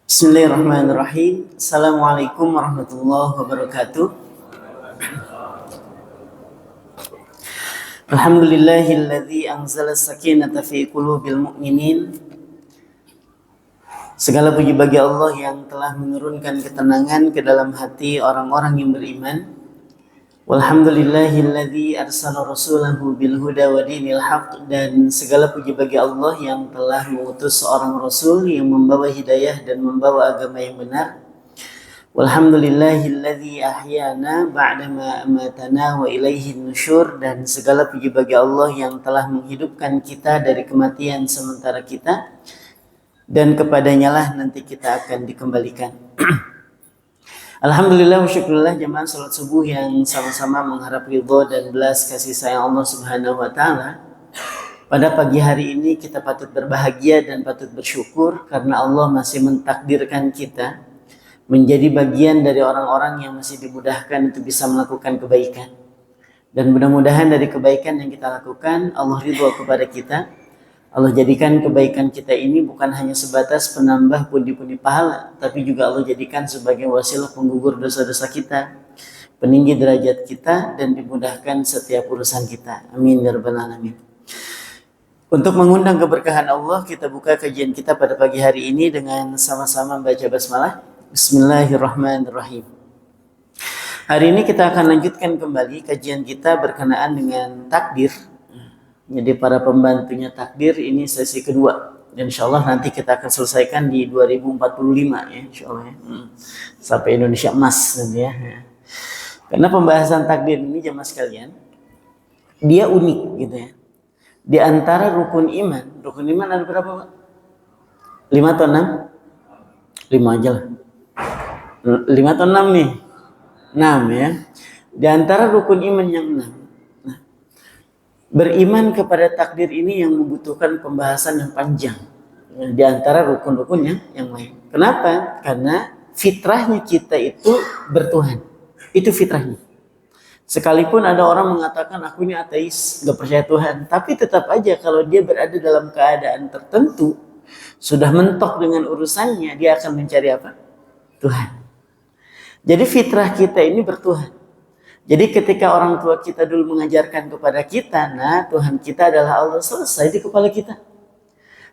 Bismillahirrahmanirrahim. Assalamualaikum warahmatullahi wabarakatuh. Alhamdulillahilladzi anzala sakinata fi qulubil mu'minin. Segala puji bagi Allah yang telah menurunkan ketenangan ke dalam hati orang-orang yang beriman. Walhamdulillahilladzi arsala rasulahu bil huda wa dinil haq, dan segala puji bagi Allah yang telah mengutus seorang rasul yang membawa hidayah dan membawa agama yang benar. Walhamdulillahilladzi ahyana ba'dama amatana wa ilaihi nusyur, dan segala puji bagi Allah yang telah menghidupkan kita dari kematian sementara kita, dan kepadanya lah nanti kita akan dikembalikan. Alhamdulillah wa syukurillah jemaah salat subuh yang sama-sama mengharap ridho dan belas kasih sayang Allah Subhanahu wa taala. Pada pagi hari ini kita patut berbahagia dan patut bersyukur karena Allah masih mentakdirkan kita menjadi bagian dari orang-orang yang masih dimudahkan untuk bisa melakukan kebaikan. Dan mudah-mudahan dari kebaikan yang kita lakukan, Allah ridho kepada kita. Allah jadikan kebaikan kita ini bukan hanya sebatas penambah pundi-pundi pahala, tapi juga Allah jadikan sebagai wasilah penggugur dosa-dosa kita, peninggi derajat kita, dan dimudahkan setiap urusan kita. Amin ya rabbal alamin. Untuk mengundang keberkahan Allah, kita buka kajian kita pada pagi hari ini dengan sama-sama membaca basmalah. Bismillahirrahmanirrahim. Hari ini kita akan lanjutkan kembali kajian kita berkenaan dengan takdir. Jadi para pembantunya takdir ini sesi kedua. Dan insya Allah nanti kita akan selesaikan di 2045 ya, insya Allah ya. Sampai Indonesia emas nanti ya. Karena pembahasan takdir ini jemaah sekalian, dia unik gitu ya. Di antara rukun iman ada berapa Pak? 5 atau 6? 5 aja lah. 5 atau 6 nih? 6 ya. Di antara rukun iman yang 6. Beriman kepada takdir ini yang membutuhkan pembahasan yang panjang di antara rukun-rukun yang lain. Kenapa? Karena fitrahnya kita itu bertuhan. Itu fitrahnya. Sekalipun ada orang mengatakan aku ini ateis, gak percaya Tuhan, tapi tetap aja kalau dia berada dalam keadaan tertentu, sudah mentok dengan urusannya, dia akan mencari apa? Tuhan. Jadi fitrah kita ini bertuhan. Jadi ketika orang tua kita dulu mengajarkan kepada kita, nah Tuhan kita adalah Allah, selesai di kepala kita.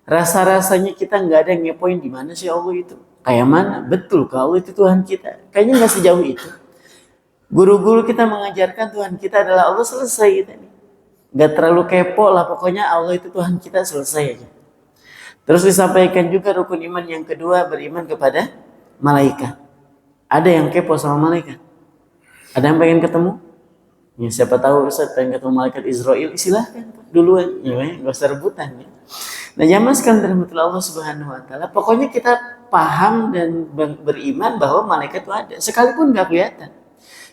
Rasa-rasanya kita nggak ada yang ngepoin di mana sih Allah itu. Kayak mana? Betul kalau itu Tuhan kita. Kayaknya nggak sejauh itu. Guru-guru kita mengajarkan Tuhan kita adalah Allah, selesai kita nih. Nggak terlalu kepo lah, pokoknya Allah itu Tuhan kita, selesai aja. Terus disampaikan juga rukun iman yang kedua, beriman kepada malaikat. Ada yang kepo sama malaikat? Ada yang pengen ketemu? Ya, siapa tahu Ustaz pengen ketemu malaikat Israel, silahkan duluan, ya, gak usah rebutan ya. Nah jamaah sekalian dirahmati Allah Subhanahu wa taala, pokoknya kita paham dan beriman bahwa malaikat itu ada, sekalipun gak kelihatan.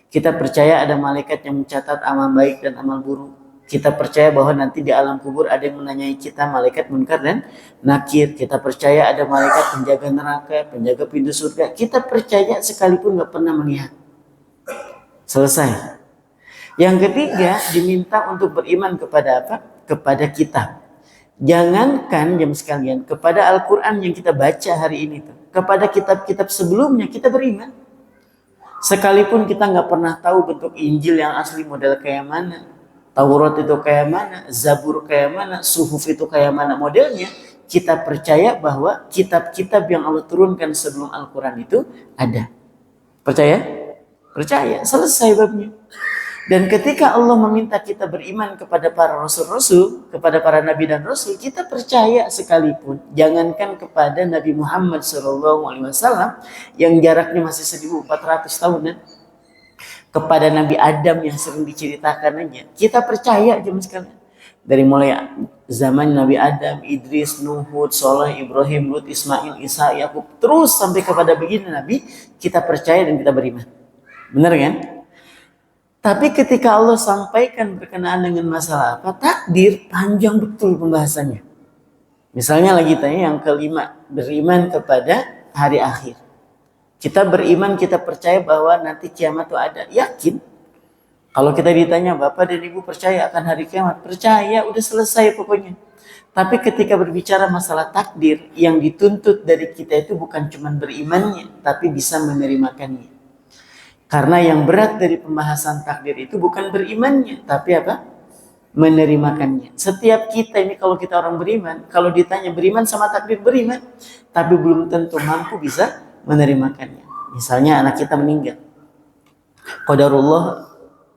Kita percaya ada malaikat yang mencatat amal baik dan amal buruk. Kita percaya bahwa nanti di alam kubur ada yang menanyai kita, malaikat munkar dan nakir. Kita percaya ada malaikat penjaga neraka, penjaga pintu surga. Kita percaya sekalipun gak pernah melihat. Selesai. Yang ketiga, diminta untuk beriman kepada apa? Kepada kitab. Jangankan jam sekalian, kepada Al-Quran yang kita baca hari ini tuh, kepada kitab-kitab sebelumnya kita beriman. Sekalipun kita nggak pernah tahu bentuk Injil yang asli model kayak mana, Taurat itu kayak mana, Zabur kayak mana, Suhuf itu kayak mana modelnya, kita percaya bahwa kitab-kitab yang Allah turunkan sebelum Al-Quran itu ada. Percaya? Percaya, selesai babnya. Dan ketika Allah meminta kita beriman kepada para rasul-rasul, kepada para nabi dan rasul, kita percaya sekalipun. Jangankan kepada Nabi Muhammad SAW yang jaraknya masih 1400 tahunan, kepada Nabi Adam yang sering diceritakan aja, kita percaya jemaah sekalian. Dari mulai zaman Nabi Adam, Idris, Nuh, Hud, Soleh, Ibrahim, Lut, Ismail, Isa, Yakub, terus sampai kepada begini Nabi, kita percaya dan kita beriman. Benar kan? Tapi ketika Allah sampaikan berkenaan dengan masalah apa? Takdir, panjang betul pembahasannya. Misalnya lagi tanya yang kelima, beriman kepada hari akhir. Kita beriman, kita percaya bahwa nanti kiamat itu ada. Yakin? Kalau kita ditanya, Bapak dan Ibu percaya akan hari kiamat? Percaya, udah selesai pokoknya. Tapi ketika berbicara masalah takdir, yang dituntut dari kita itu bukan cuma berimannya, tapi bisa menerimakannya. Karena yang berat dari pembahasan takdir itu bukan berimannya, tapi apa? Menerimakannya. Setiap kita ini kalau kita orang beriman, kalau ditanya beriman sama takdir, beriman, tapi belum tentu mampu bisa menerimakannya. Misalnya anak kita meninggal. Qadarullah,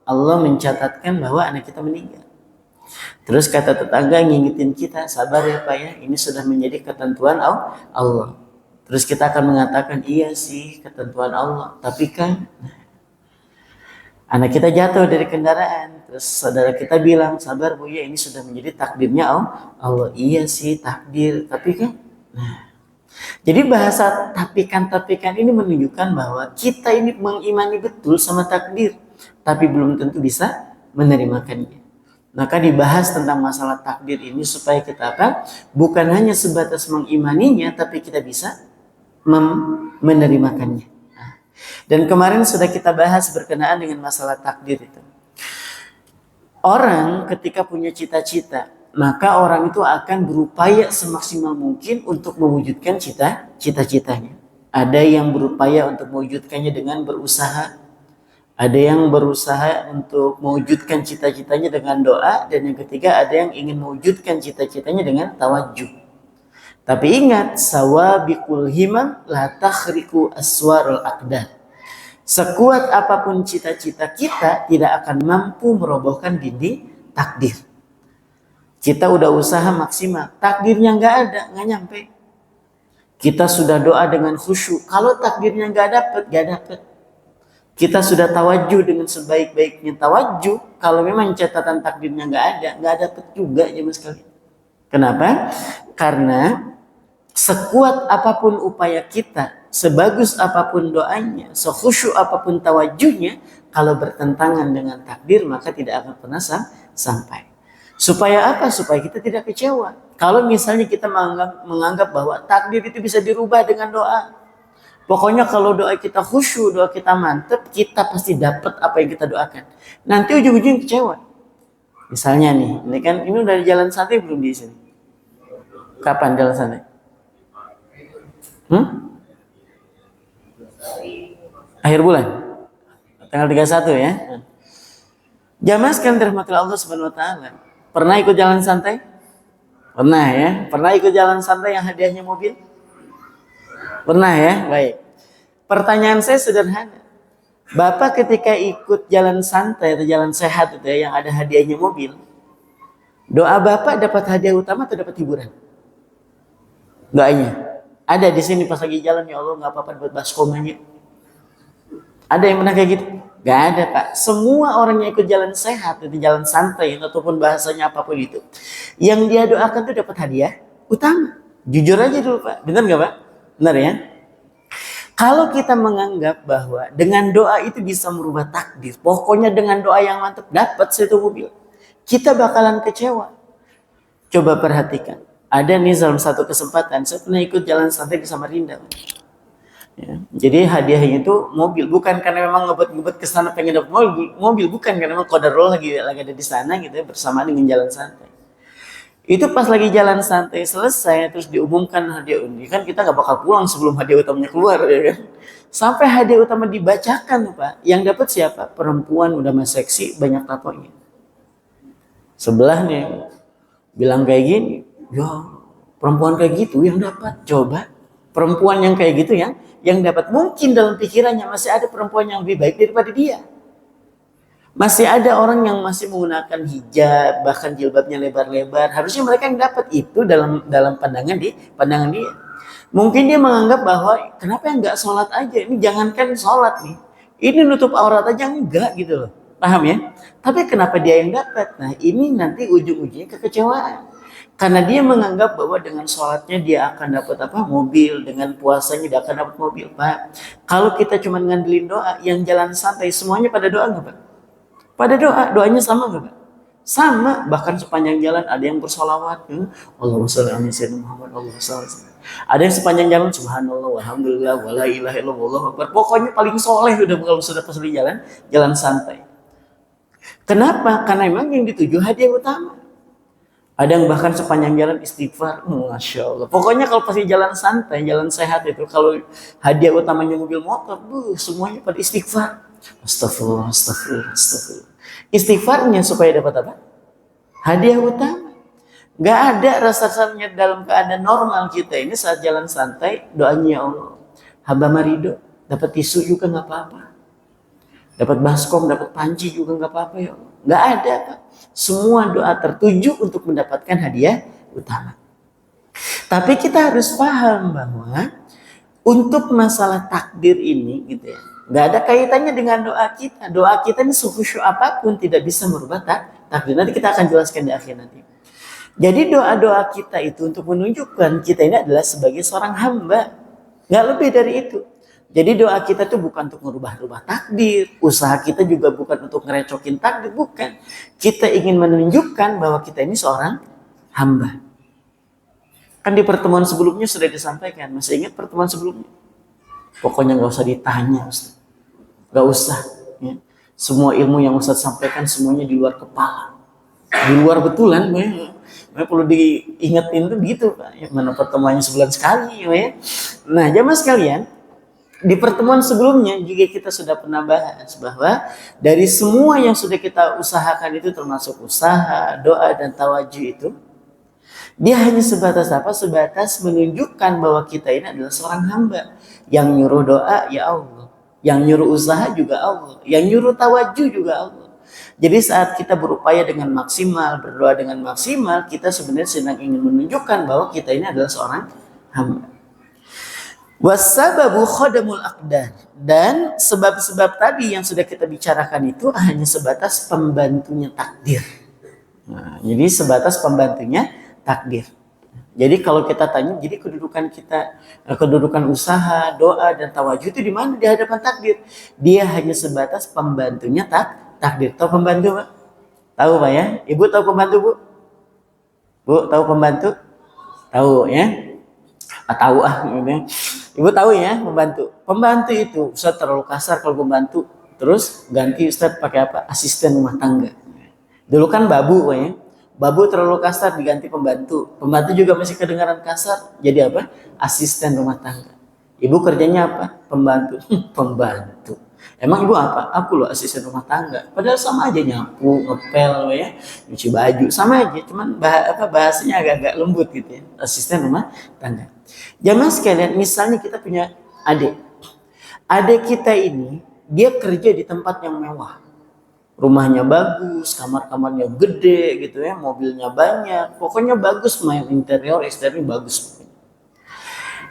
Allah mencatatkan bahwa anak kita meninggal. Terus kata tetangga ngingetin kita, sabar ya Pak ya, ini sudah menjadi ketentuan Allah. Terus kita akan mengatakan, iya sih ketentuan Allah. Tapi kan anak kita jatuh dari kendaraan. Terus saudara kita bilang, sabar Bu ya, ini sudah menjadi takdirnya Allah. Iya sih takdir, tapi kan. Jadi bahasa tapikan-tapikan ini menunjukkan bahwa kita ini mengimani betul sama takdir, tapi belum tentu bisa menerimakannya. Maka dibahas tentang masalah takdir ini supaya kita apa? Bukan hanya sebatas mengimaninya, tapi kita bisa menerimakannya. Dan kemarin sudah kita bahas berkenaan dengan masalah takdir itu. Orang ketika punya cita-cita, maka orang itu akan berupaya semaksimal mungkin untuk mewujudkan cita-citanya. Ada yang berupaya untuk mewujudkannya dengan berusaha. Ada yang berusaha untuk mewujudkan cita-citanya dengan doa. Dan yang ketiga ada yang ingin mewujudkan cita-citanya dengan tawajuh. Tapi ingat, sawabiqul himam la takhriqu aswarul aqdar. Sekuat apapun cita-cita kita tidak akan mampu merobohkan dinding takdir. Kita udah usaha maksimal, takdirnya nggak ada, nggak nyampe. Kita sudah doa dengan khusyuk, kalau takdirnya nggak dapet. Kita sudah tawajuh dengan sebaik-baiknya tawajuh, kalau memang catatan takdirnya nggak dapet juga ya mas sekalian. Kenapa? Karena sekuat apapun upaya kita, sebagus apapun doanya, sekhusyuk apapun tawajuhnya, kalau bertentangan dengan takdir maka tidak akan pernah sampai. Supaya apa? Supaya kita tidak kecewa. Kalau misalnya kita menganggap bahwa takdir itu bisa dirubah dengan doa. Pokoknya kalau doa kita khusyuk, doa kita mantep, kita pasti dapat apa yang kita doakan. Nanti ujung-ujung kecewa. Misalnya nih, ini udah jalan santai belum di sini? Kapan jalan santai? Akhir bulan? Tanggal 31 ya? Jamaah sekalian dirahmati Allah Subhanahu wa taala. Pernah ikut jalan santai? Pernah ya? Pernah ikut jalan santai yang hadiahnya mobil? Pernah ya? Baik. Pertanyaan saya sederhana. Bapak ketika ikut jalan santai atau jalan sehat itu ya, yang ada hadiahnya mobil, doa Bapak dapat hadiah utama atau dapat hiburan? Doanya. Ada di sini pas lagi jalan, ya Allah nggak apa-apa buat baskomanya. Ada yang pernah kayak gitu? Gak ada Pak. Semua orang yang ikut jalan sehat, itu jalan santai ataupun bahasanya apapun itu, yang dia doakan tuh dapat hadiah utama. Jujur aja dulu Pak, benar nggak Pak? Benar ya? Kalau kita menganggap bahwa dengan doa itu bisa merubah takdir, pokoknya dengan doa yang mantap dapat satu mobil, kita bakalan kecewa. Coba perhatikan. Ada nih dalam satu kesempatan, saya pernah ikut jalan santai di Samarinda. Ya, jadi hadiahnya itu mobil, bukan karena memang ngebet-ngebet ke sana pengen dapat mobil, bukan karena memang qadarullah lagi ada di sana gitu ya, bersama dengan jalan santai. Itu pas lagi jalan santai selesai, terus diumumkan hadiah undi, kan kita nggak bakal pulang sebelum hadiah utamanya keluar ya kan. Sampai hadiah utama dibacakan Pak, yang dapat siapa? Perempuan udah mas seksi, banyak tatonya. Sebelahnya bilang kayak gini, ya perempuan kayak gitu yang dapat. Coba perempuan yang kayak gitu yang dapat, mungkin dalam pikirannya masih ada perempuan yang lebih baik daripada dia. Masih ada orang yang masih menggunakan hijab, bahkan jilbabnya lebar-lebar. Harusnya mereka yang dapat itu dalam pandangan dia. Mungkin dia menganggap bahwa kenapa enggak sholat aja? Ini jangankan sholat nih, ini nutup aurat aja enggak gitu loh. Paham ya? Tapi kenapa dia yang dapat? Nah ini nanti ujung-ujungnya kekecewaan. Karena dia menganggap bahwa dengan sholatnya dia akan dapat apa? Mobil. Dengan puasanya dia akan dapat mobil. Pak, kalau kita cuma ngandelin doa, yang jalan santai semuanya pada doa nggak Pak? Pada doanya sama nggak Pak? Sama, bahkan sepanjang jalan ada yang bersolawat. Allahumma sholli ala sayyidina Muhammad. Allahumma sholli. Ada yang sepanjang jalan subhanallah walhamdulillah wala ilaha illallah wallahu akbar. Pokoknya paling soleh udah kalau sudah pas di jalan santai. Kenapa? Karena memang yang dituju hadiah utama. Ada yang bahkan sepanjang jalan istighfar, masya Allah. Pokoknya kalau pasti jalan santai, jalan sehat itu, kalau hadiah utamanya mobil motor, semuanya pada istighfar. Astagfirullah, astagfirullah, astagfirullah. Istighfarnya supaya dapat apa? Hadiah utama. Gak ada rasa-rasanya dalam keadaan normal kita ini saat jalan santai, doanya ya Allah, hamba marido, dapat tisu juga nggak apa-apa. Dapat baskom, dapat panci juga nggak apa-apa ya Allah. Nggak ada, Pak. Semua doa tertuju untuk mendapatkan hadiah utama. Tapi kita harus paham bahwa untuk masalah takdir ini, gitu ya, nggak ada kaitannya dengan doa kita. Doa kita ini sekhusyuk apapun tidak bisa merubah takdir. Nanti kita akan jelaskan di akhir nanti. Jadi doa-doa kita itu untuk menunjukkan kita ini adalah sebagai seorang hamba. Nggak lebih dari itu. Jadi doa kita itu bukan untuk merubah-rubah takdir. Usaha kita juga bukan untuk ngerecokin takdir. Bukan. Kita ingin menunjukkan bahwa kita ini seorang hamba. Kan di pertemuan sebelumnya sudah disampaikan. Masih ingat pertemuan sebelumnya? Pokoknya nggak usah ditanya, Ustaz. Nggak usah. Ya. Semua ilmu yang Ustaz sampaikan semuanya di luar kepala. Di luar betulan. Perlu diingetin tuh gitu, Pak. Mana pertemuannya sebulan sekali. Ya. Nah, jamaah sekalian. Di pertemuan sebelumnya juga kita sudah pernah bahas bahwa dari semua yang sudah kita usahakan itu termasuk usaha, doa, dan tawajuh itu, dia hanya sebatas apa? Sebatas menunjukkan bahwa kita ini adalah seorang hamba. Yang nyuruh doa ya Allah, yang nyuruh usaha juga Allah, yang nyuruh tawajuh juga Allah. Jadi saat kita berupaya dengan maksimal, berdoa dengan maksimal, kita sebenarnya sedang ingin menunjukkan bahwa kita ini adalah seorang hamba. Wasababu khadamul aqdar, dan sebab-sebab tadi yang sudah kita bicarakan itu hanya sebatas pembantunya takdir. Nah, jadi sebatas pembantunya takdir. Jadi kalau kita tanya, jadi kedudukan kita, kedudukan usaha, doa, dan tawajuh itu di mana? Di hadapan takdir. Dia hanya sebatas pembantunya takdir. Tahu pembantu, Pak? Tahu, Pak ya? Ibu tahu pembantu, Bu? Bu tahu pembantu? Tahu ya? Tahu Ibu tahu ya pembantu. Pembantu itu Ustaz terlalu kasar kalau pembantu. Terus ganti Ustaz pakai apa? Asisten rumah tangga. Dulu kan babu ya. Babu terlalu kasar diganti pembantu. Pembantu juga masih kedengaran kasar. Jadi apa? Asisten rumah tangga. Ibu kerjanya apa? Pembantu. Pembantu. Emang ibu apa? Aku loh asisten rumah tangga. Padahal sama aja nyapu, ngepel ya, nyuci baju, sama aja. Cuman bahasanya agak-agak lembut gitu ya. Asisten rumah tangga. Jamaah sekalian, misalnya kita punya adik. Adik kita ini dia kerja di tempat yang mewah. Rumahnya bagus, kamar-kamarnya gede gitu ya, mobilnya banyak. Pokoknya bagus, main interior, eksterior bagus.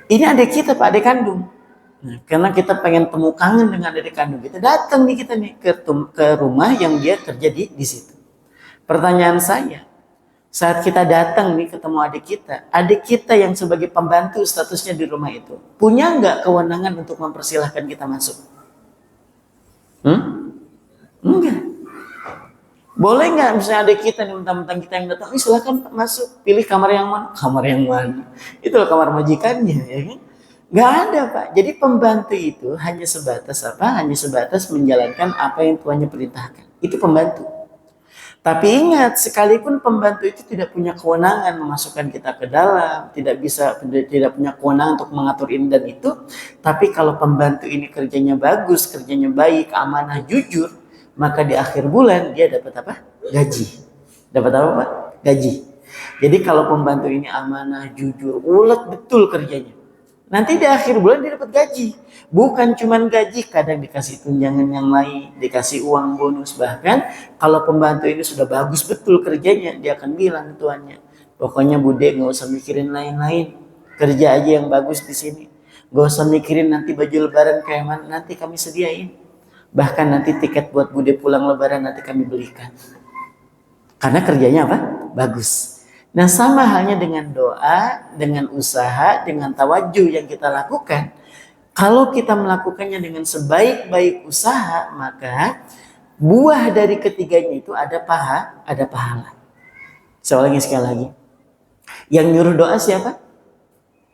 Ini adik kita, Pak, adik kandung. Nah, karena kita pengen temu kangen dengan adik kandung kita, datang nih kita nih ke rumah yang dia kerja di situ. Pertanyaan saya, saat kita datang nih ketemu adik kita yang sebagai pembantu statusnya di rumah itu, punya nggak kewenangan untuk mempersilahkan kita masuk? Enggak. Boleh nggak misalnya adik kita nih, mentang-mentang kita yang datang, silakan masuk, pilih kamar yang mana? Kamar yang mana? Itulah kamar majikannya, ya kan? Nggak ada, Pak. Jadi pembantu itu hanya sebatas apa? Hanya sebatas menjalankan apa yang tuannya perintahkan. Itu pembantu. Tapi ingat, sekalipun pembantu itu tidak punya kewenangan memasukkan kita ke dalam, tidak punya kewenangan untuk mengatur ini dan itu, tapi kalau pembantu ini kerjanya bagus, kerjanya baik, amanah, jujur, maka di akhir bulan dia dapat apa? Gaji. Dapat apa, Pak? Gaji. Jadi kalau pembantu ini amanah, jujur, ulet betul kerjanya, nanti di akhir bulan dia dapat gaji. Bukan cuma gaji, kadang dikasih tunjangan yang lain, dikasih uang bonus. Bahkan kalau pembantu ini sudah bagus betul kerjanya, dia akan bilang ke tuannya, pokoknya Bude nggak usah mikirin lain-lain, kerja aja yang bagus di sini. Nggak usah mikirin nanti baju lebaran kayak mana, nanti kami sediain. Bahkan nanti tiket buat Bude pulang lebaran nanti kami belikan. Karena kerjanya apa? Bagus. Nah, sama halnya dengan doa, dengan usaha, dengan tawajuh yang kita lakukan. Kalau kita melakukannya dengan sebaik-baik usaha, maka buah dari ketiganya itu ada pahala. Sekali lagi. Yang nyuruh doa siapa?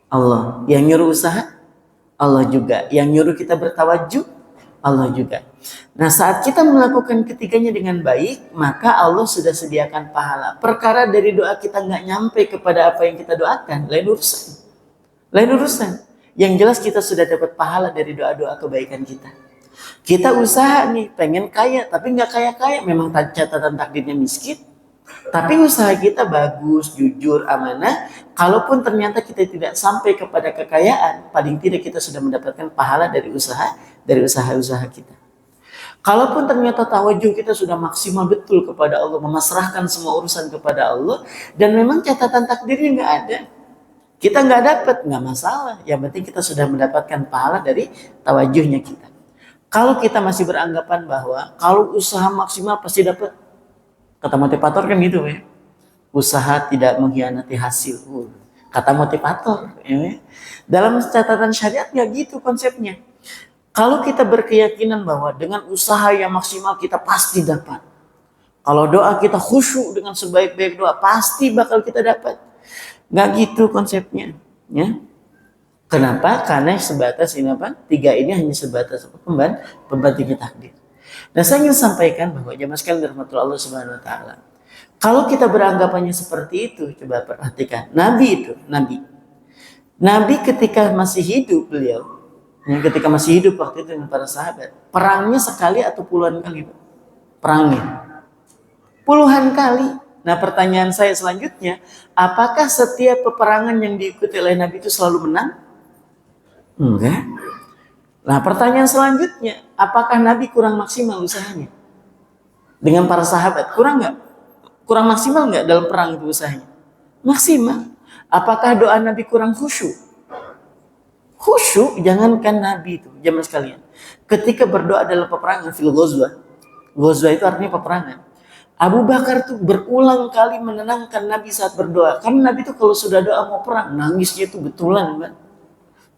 Allah. Yang nyuruh usaha? Allah juga. Yang nyuruh kita bertawajuh? Allah juga. Nah, saat kita melakukan ketiganya dengan baik, maka Allah sudah sediakan pahala. Perkara dari doa kita nggak nyampe kepada apa yang kita doakan, lain urusan. Lain urusan. Yang jelas kita sudah dapat pahala dari doa-doa kebaikan kita. Kita usaha nih, pengen kaya, tapi nggak kaya-kaya. Memang catatan takdirnya miskin. Tapi usaha kita bagus, jujur, amanah. Kalaupun ternyata kita tidak sampai kepada kekayaan, paling tidak kita sudah mendapatkan pahala dari usaha kita. Kalaupun ternyata tawajuh kita sudah maksimal betul kepada Allah, memasrahkan semua urusan kepada Allah, dan memang catatan takdirnya nggak ada, kita nggak dapat, nggak masalah. Yang penting kita sudah mendapatkan pahala dari tawajuhnya kita. Kalau kita masih beranggapan bahwa kalau usaha maksimal pasti dapat, kata motivator kan gitu ya, usaha tidak mengkhianati hasil. Kata motivator. Ya. Dalam catatan syariat nggak gitu konsepnya. Kalau kita berkeyakinan bahwa dengan usaha yang maksimal kita pasti dapat. Kalau doa kita khusyuk dengan sebaik-baik doa pasti bakal kita dapat. Nggak gitu konsepnya. Ya. Kenapa? Karena sebatas ini apa? Tiga ini hanya sebatas pembantunya takdir. Dan saya ingin sampaikan bahwa jamaah sekalian dirahmati Allah Subhanahu wa taala. Kalau kita beranggapannya seperti itu, coba perhatikan. Nabi ketika masih hidup beliau, ketika masih hidup waktu itu dengan para sahabat, perangnya sekali atau puluhan kali? Perangnya puluhan kali. Nah, pertanyaan saya selanjutnya, apakah setiap peperangan yang diikuti oleh Nabi itu selalu menang? Enggak. Nah, pertanyaan selanjutnya, apakah Nabi kurang maksimal usahanya? Dengan para sahabat, kurang nggak? Kurang maksimal nggak dalam perang itu usahanya? Maksimal. Apakah doa Nabi kurang khusyuk? Khusyuk, jangankan Nabi itu, jamaah sekalian. Ketika berdoa dalam peperangan, fil ghazwah. Ghazwah itu artinya peperangan. Abu Bakar tuh berulang kali menenangkan Nabi saat berdoa. Karena Nabi itu kalau sudah doa mau perang, nangisnya itu betulan, kan?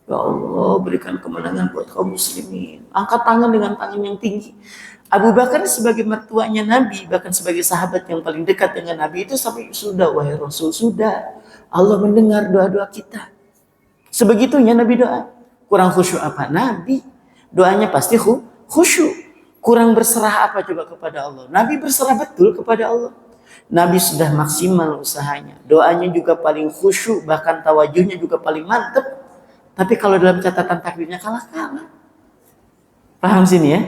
Ya Allah, berikan kemenangan buat kaum muslimin. Angkat tangan dengan tangan yang tinggi. Abu Bakar sebagai mertuanya Nabi, bahkan sebagai sahabat yang paling dekat dengan Nabi itu sampai, sudah wahai Rasul, sudah. Allah mendengar doa-doa kita. Sebegitunya Nabi doa. Kurang khusyuk apa? Nabi doanya pasti khusyuk. Kurang berserah apa coba kepada Allah? Nabi berserah betul kepada Allah. Nabi sudah maksimal usahanya. Doanya juga paling khusyuk, bahkan tawajuhnya juga paling mantep. Tapi kalau dalam catatan takdirnya kalah. Paham sini ya?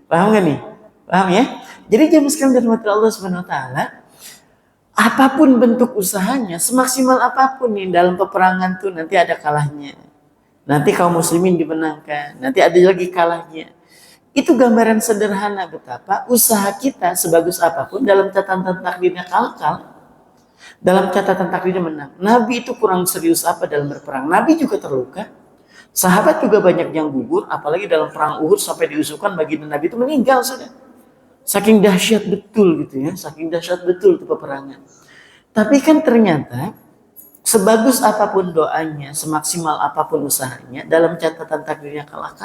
Paham gak nih? Paham ya? Jadi jamaah sekalian dirahmati Allah Subhanahu wa taala, apapun bentuk usahanya, semaksimal apapun nih dalam peperangan tuh nanti ada kalahnya. Nanti kaum muslimin dimenangkan, nanti ada lagi kalahnya. Itu gambaran sederhana betapa usaha kita sebagus apapun dalam catatan takdirnya kalah. Dalam catatan takdirnya menang. Nabi itu kurang serius apa dalam berperang? Nabi juga terluka. Sahabat juga banyak yang gugur, apalagi dalam perang Uhud sampai diusulkan baginda Nabi itu meninggal sudah. Saking dahsyat betul gitu ya, saking dahsyat betul itu peperangan. Tapi kan ternyata sebagus apapun doanya, semaksimal apapun usahanya, dalam catatan takdirnya kalah.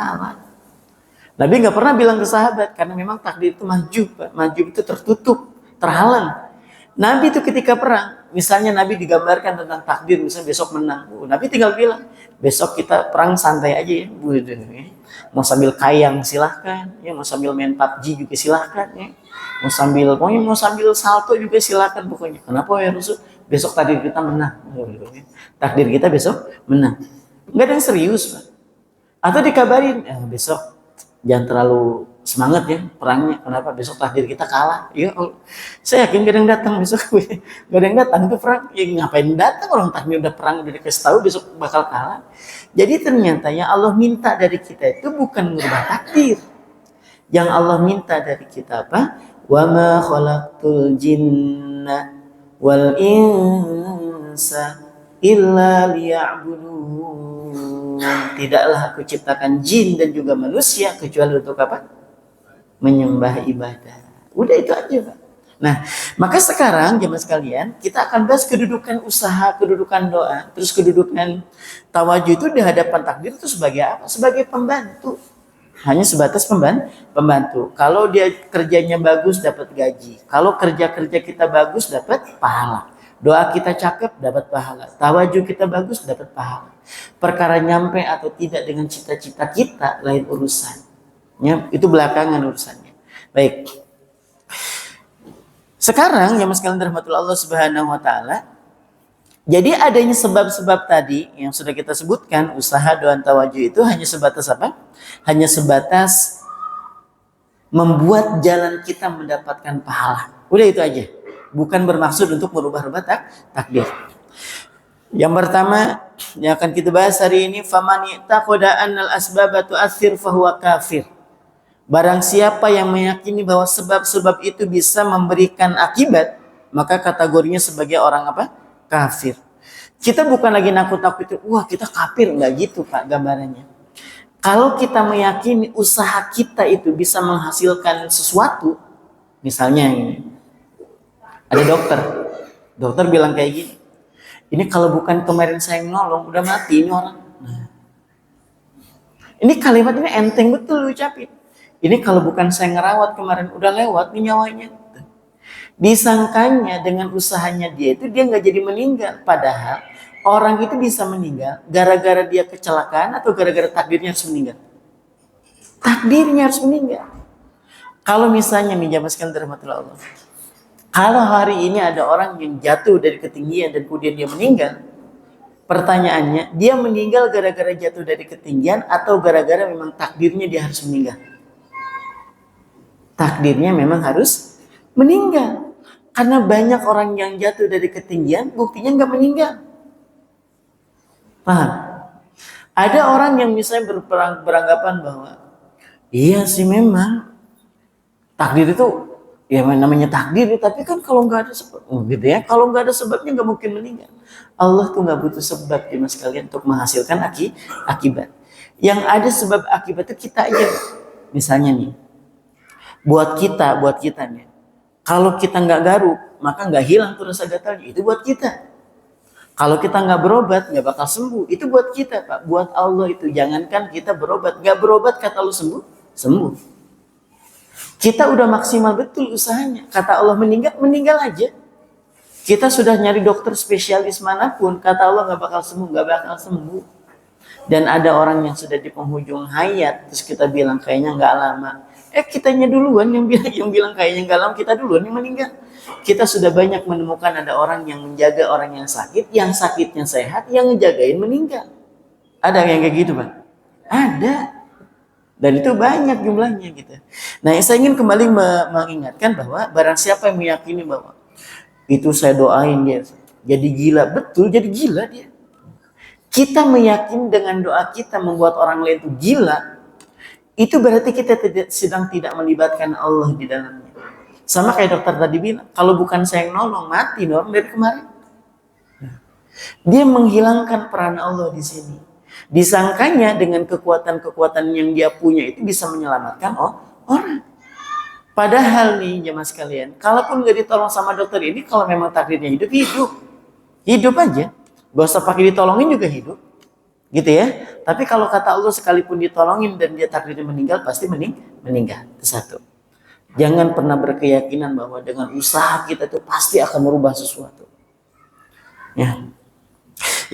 Nabi nggak pernah bilang ke sahabat karena memang takdir itu mahjub, Pak. Mahjub itu tertutup, terhalang. Nabi itu ketika perang, misalnya Nabi digambarkan tentang takdir, misalnya besok menang. Nabi tinggal bilang, besok kita perang santai aja ya. Mau sambil kayang silahkan, ya. Mau sambil main PUBG juga silahkan. Ya. Mau sambil salto juga silahkan pokoknya. Kenapa ya Rasul? Besok takdir kita menang. Takdir kita besok menang. Nggak ada yang serius, Pak. Atau dikabarin, besok jangan terlalu semangat ya perangnya. Kenapa? Besok takdir kita kalah. Ya, saya yakin gak ada yang datang besok. Gak ada yang datang ke perang. Ya ngapain datang orang takdir udah perang udah dikasih tahu besok bakal kalah. Jadi ternyata yang Allah minta dari kita itu bukan merubah takdir. Yang Allah minta dari kita apa? Wa ma khalaqtul jinna wal insa illa liya'budun. Tidaklah aku ciptakan jin dan juga manusia kecuali untuk apa? Menyembah ibadah. Udah itu aja, Pak. Nah, maka sekarang jemaah sekalian, kita akan bahas kedudukan usaha, kedudukan doa, terus kedudukan tawajuh itu di hadapan takdir itu sebagai apa? Sebagai pembantu. Hanya sebatas pembantu. Kalau dia kerjanya bagus dapat gaji. Kalau kerja-kerja kita bagus dapat pahala. Doa kita cakep dapat pahala. Tawajuh kita bagus dapat pahala. Perkara nyampe atau tidak dengan cita-cita kita lain urusan. Ya, itu belakangan urusannya. Baik. Sekarang ya mas kalian rahmatullah Allah Subhanahu wa taala. Jadi adanya sebab-sebab tadi yang sudah kita sebutkan, usaha doa tawajuh itu hanya sebatas apa? Hanya sebatas membuat jalan kita mendapatkan pahala. Udah itu aja. Bukan bermaksud untuk merubah-rubah takdir. Yang pertama yang akan kita bahas hari ini, faman i'taqada annal asbaba tu'athir fahuwa kafir. Barang siapa yang meyakini bahwa sebab-sebab itu bisa memberikan akibat, maka kategorinya sebagai orang apa? Kafir. Kita bukan lagi nakut-nakutin, wah kita kafir, enggak gitu Pak gambarannya. Kalau kita meyakini usaha kita itu bisa menghasilkan sesuatu, misalnya ini, ada dokter bilang kayak gini, ini kalau bukan kemarin saya nolong, udah mati ini orang. Nah, ini kalimat ini enteng betul ucapin. Ini kalau bukan saya ngerawat kemarin, udah lewat nih nyawanya. Disangkanya dengan usahanya dia itu dia nggak jadi meninggal. Padahal orang itu bisa meninggal gara-gara dia kecelakaan atau gara-gara takdirnya harus meninggal. Takdirnya harus meninggal. Kalau misalnya menjamaskan rahmatullah Allah, kalau hari ini ada orang yang jatuh dari ketinggian dan kemudian dia meninggal, pertanyaannya, dia meninggal gara-gara jatuh dari ketinggian atau gara-gara memang takdirnya dia harus meninggal? Takdirnya memang harus meninggal. Karena banyak orang yang jatuh dari ketinggian, buktinya nggak meninggal. Paham? Ada orang yang misalnya beranggapan bahwa, iya sih memang, takdir itu, ya namanya takdir, tapi kan kalau nggak ada sebab, gitu ya, kalau nggak ada sebabnya nggak mungkin meninggal. Allah tuh nggak butuh sebab ya mas kalian untuk menghasilkan akibat. Yang ada sebab akibat itu kita aja. Misalnya nih, buat kita nih, kalau kita nggak garuk maka nggak hilang tuh rasa gatalnya, itu buat kita. Kalau kita nggak berobat nggak bakal sembuh, itu buat kita Pak. Buat Allah itu, jangankan kita berobat, nggak berobat kata Allah sembuh. Kita udah maksimal betul usahanya, kata Allah meninggal aja. Kita sudah nyari dokter spesialis manapun, kata Allah nggak bakal sembuh. Dan ada orang yang sudah di penghujung hayat, terus kita bilang kayaknya nggak lama. Kitanya duluan yang bilang kayaknya nggak lama, kita duluan yang meninggal. Kita sudah banyak menemukan ada orang yang menjaga orang yang sakit, yang sakitnya sehat, yang ngejagain meninggal. Ada yang kayak gitu Pak? Ada. Dan itu banyak jumlahnya gitu. Nah, saya ingin kembali mengingatkan bahwa barang siapa yang meyakini bahwa itu saya doain dia jadi gila, betul jadi gila dia. Kita meyakini dengan doa kita membuat orang lain itu gila, itu berarti kita sedang tidak melibatkan Allah di dalamnya. Sama kayak dokter tadi bilang, kalau bukan saya yang nolong, mati dong dari kemarin. Dia menghilangkan peran Allah di sini. Disangkanya dengan kekuatan-kekuatan yang dia punya itu bisa menyelamatkan orang. Padahal nih jemaah sekalian, kalaupun nggak ditolong sama dokter ini, kalau memang takdirnya hidup aja. Gak usah pakai ditolongin juga hidup. Gitu ya. Tapi kalau kata Allah sekalipun ditolongin dan dia takdirnya meninggal, pasti meninggal. Itu satu. Jangan pernah berkeyakinan bahwa dengan usaha kita itu pasti akan merubah sesuatu. Ya.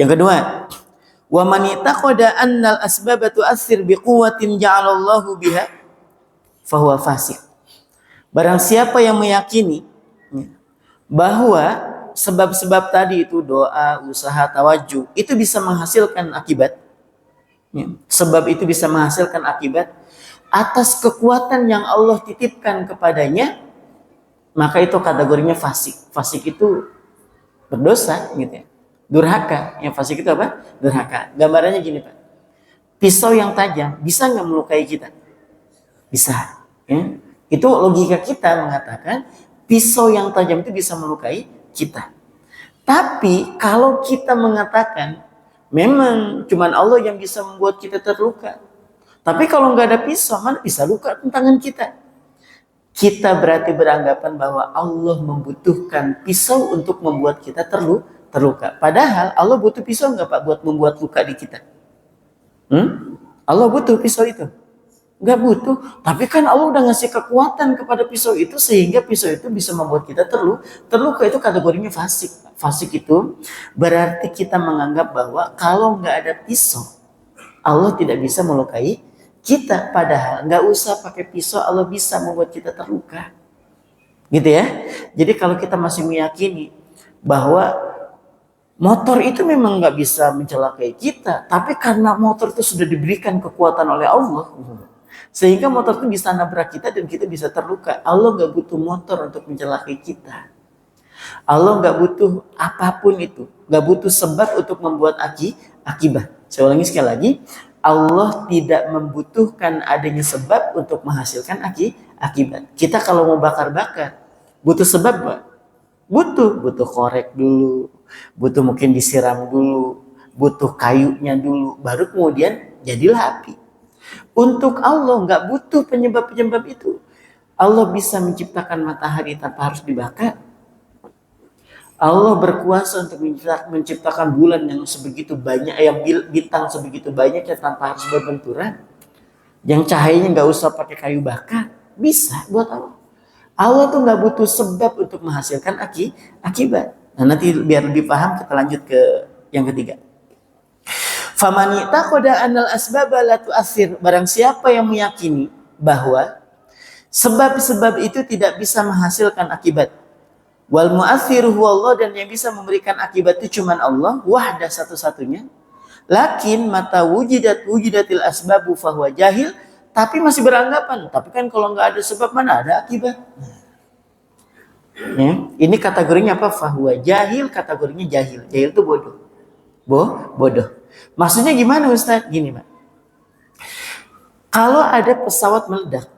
Yang kedua, wa man i'taqada annal asbaba tu'athir biquwwatin ja'alallahu biha fahuwa fasik. Barang siapa yang meyakini bahwa sebab-sebab tadi itu doa, usaha, tawajuh itu bisa menghasilkan akibat. Sebab itu bisa menghasilkan akibat atas kekuatan yang Allah titipkan kepadanya, maka itu kategorinya fasik. Fasik itu berdosa gitu ya. Durhaka. Yang fasik itu apa? Durhaka. Gambarannya gini Pak. Pisau yang tajam bisa nggak melukai kita? Bisa. Ya. Itu logika kita mengatakan pisau yang tajam itu bisa melukai kita. Tapi kalau kita mengatakan memang cuman Allah yang bisa membuat kita terluka. Tapi kalau nggak ada pisau, mana bisa luka tangan kita? Kita berarti beranggapan bahwa Allah membutuhkan pisau untuk membuat kita terluka. Padahal Allah butuh pisau nggak Pak buat membuat luka di kita? Allah butuh pisau itu? Nggak butuh. Tapi kan Allah udah ngasih kekuatan kepada pisau itu sehingga pisau itu bisa membuat kita terluka. Itu kategorinya fasik. Fasik itu berarti kita menganggap bahwa kalau nggak ada pisau, Allah tidak bisa melukai kita. Padahal nggak usah pakai pisau, Allah bisa membuat kita terluka. Gitu ya. Jadi kalau kita masih meyakini bahwa motor itu memang nggak bisa mencelakai kita, tapi karena motor itu sudah diberikan kekuatan oleh Allah, sehingga motor itu bisa nabrak kita dan kita bisa terluka. Allah nggak butuh motor untuk mencelakai kita. Allah nggak butuh apapun itu, nggak butuh sebab untuk membuat akibat. Saya ulangi sekali lagi, Allah tidak membutuhkan adanya sebab untuk menghasilkan akibat. Kita kalau mau bakar-bakar, butuh sebab, Pak? Butuh korek dulu, butuh mungkin disiram dulu, butuh kayunya dulu, baru kemudian jadilah api. Untuk Allah nggak butuh penyebab-penyebab itu. Allah bisa menciptakan matahari tanpa harus dibakar. Allah berkuasa untuk menciptakan bulan yang sebegitu banyak, yang bintang sebegitu banyaknya tanpa harus berbenturan. Yang cahayanya nggak usah pakai kayu bakar, bisa buat Allah. Allah tuh nggak butuh sebab untuk menghasilkan akibat. Nah, nanti biar lebih paham kita lanjut ke yang ketiga. Famani taqoda anal asbaba la tu'athir. Barang siapa yang meyakini bahwa sebab-sebab itu tidak bisa menghasilkan akibat. Wal mu'athiru huwallah, dan yang bisa memberikan akibat itu cuma Allah, wahdah satu-satunya. Lakin mata wujidatil asbabu fahuwa jahil, tapi masih beranggapan, tapi kan kalau nggak ada sebab mana ada akibat. Ya, ini kategorinya apa? Fahuwa jahil, kategorinya jahil. Jahil itu bodoh. Bodoh. Maksudnya gimana, Ustaz? Gini, Pak. Kalau ada pesawat meledak,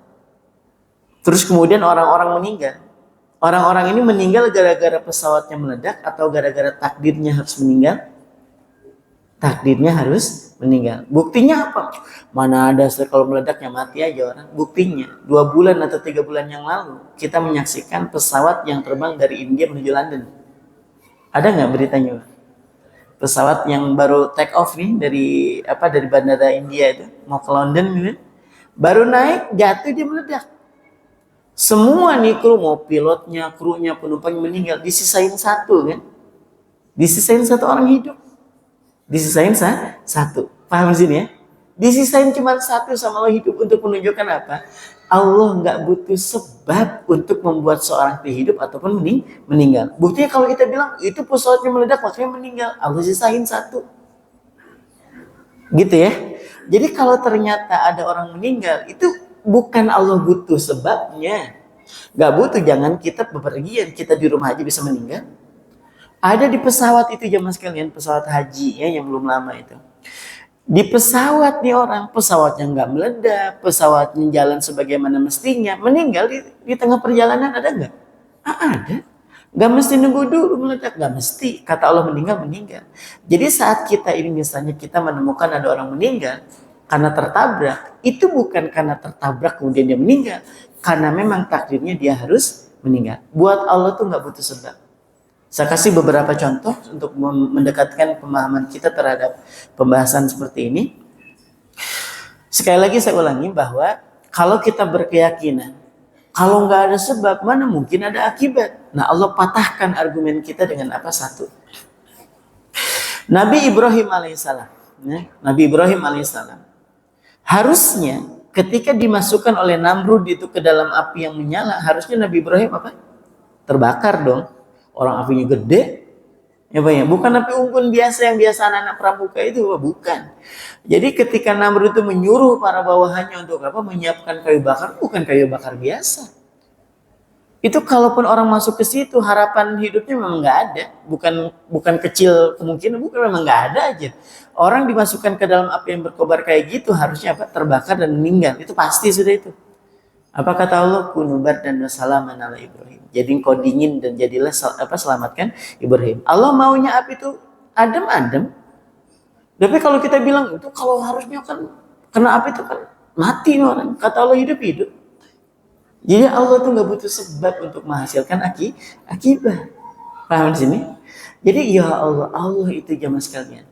terus kemudian orang-orang meninggal. Orang-orang ini meninggal gara-gara pesawatnya meledak atau gara-gara takdirnya harus meninggal? Takdirnya harus meninggal. Buktinya apa? Mana ada kalau meledaknya mati aja orang. Buktinya 2 bulan atau 3 bulan yang lalu kita menyaksikan pesawat yang terbang dari India menuju London. Ada nggak beritanya? Pesawat yang baru take off nih dari bandara India itu mau ke London gitu. Baru naik jatuh dia meledak. Semua nih kru, mau pilotnya, krunya, penumpangnya meninggal, disisain satu kan? Disisain satu orang hidup. Disisain satu. Paham di sini ya? Disisain cuma satu sama Allah hidup untuk menunjukkan apa? Allah nggak butuh sebab untuk membuat seorang itu hidup ataupun meninggal. Buktinya kalau kita bilang itu pesawatnya meledak makanya meninggal, Allah sisain satu. Gitu ya. Jadi kalau ternyata ada orang meninggal, itu bukan Allah butuh sebabnya. Gak butuh, jangan kita bepergian, kita di rumah aja bisa meninggal. Ada di pesawat itu jamaah sekalian, pesawat haji ya yang belum lama itu. Di pesawat nih orang, pesawatnya nggak meledak, pesawatnya jalan sebagaimana mestinya, meninggal di tengah perjalanan ada nggak? Ada. Gak mesti nunggu dulu meledak, gak mesti. Kata Allah meninggal. Jadi saat kita ini misalnya kita menemukan ada orang meninggal karena tertabrak, itu bukan karena tertabrak kemudian dia meninggal, karena memang takdirnya dia harus meninggal. Buat Allah tuh nggak butuh sebab. Saya kasih beberapa contoh untuk mendekatkan pemahaman kita terhadap pembahasan seperti ini. Sekali lagi saya ulangi bahwa kalau kita berkeyakinan kalau nggak ada sebab, mana mungkin ada akibat. Nah, Allah patahkan argumen kita dengan apa? Satu. Nabi Ibrahim alaihissalam. Nabi Ibrahim alaihissalam. Harusnya ketika dimasukkan oleh Namrud itu ke dalam api yang menyala, harusnya Nabi Ibrahim apa? Terbakar dong. Orang apinya gede. Ya, Pak, ya. Bukan api unggun biasa yang biasa anak-anak pramuka itu, Pak. Bukan. Jadi ketika Namrud itu menyuruh para bawahannya untuk apa? Menyiapkan kayu bakar, bukan kayu bakar biasa. Itu kalaupun orang masuk ke situ, harapan hidupnya memang nggak ada. Bukan kecil kemungkinan, bukan, memang nggak ada aja. Orang dimasukkan ke dalam api yang berkobar kayak gitu, harusnya apa? Terbakar dan meninggal. Itu pasti sudah itu. Apa kata Allah? Kunubar dan wassalaman ala Ibrahim. Jadi engkau dingin dan jadilah selamatkan Ibrahim. Allah maunya api itu adem-adem. Tapi kalau kita bilang itu kalau harusnya kan kena api itu kan mati orang. Kata Allah hidup-hidup. Jadi Allah tuh nggak butuh sebab untuk menghasilkan akibat. Paham di sini? Jadi ya Allah itu jamaah sekalian.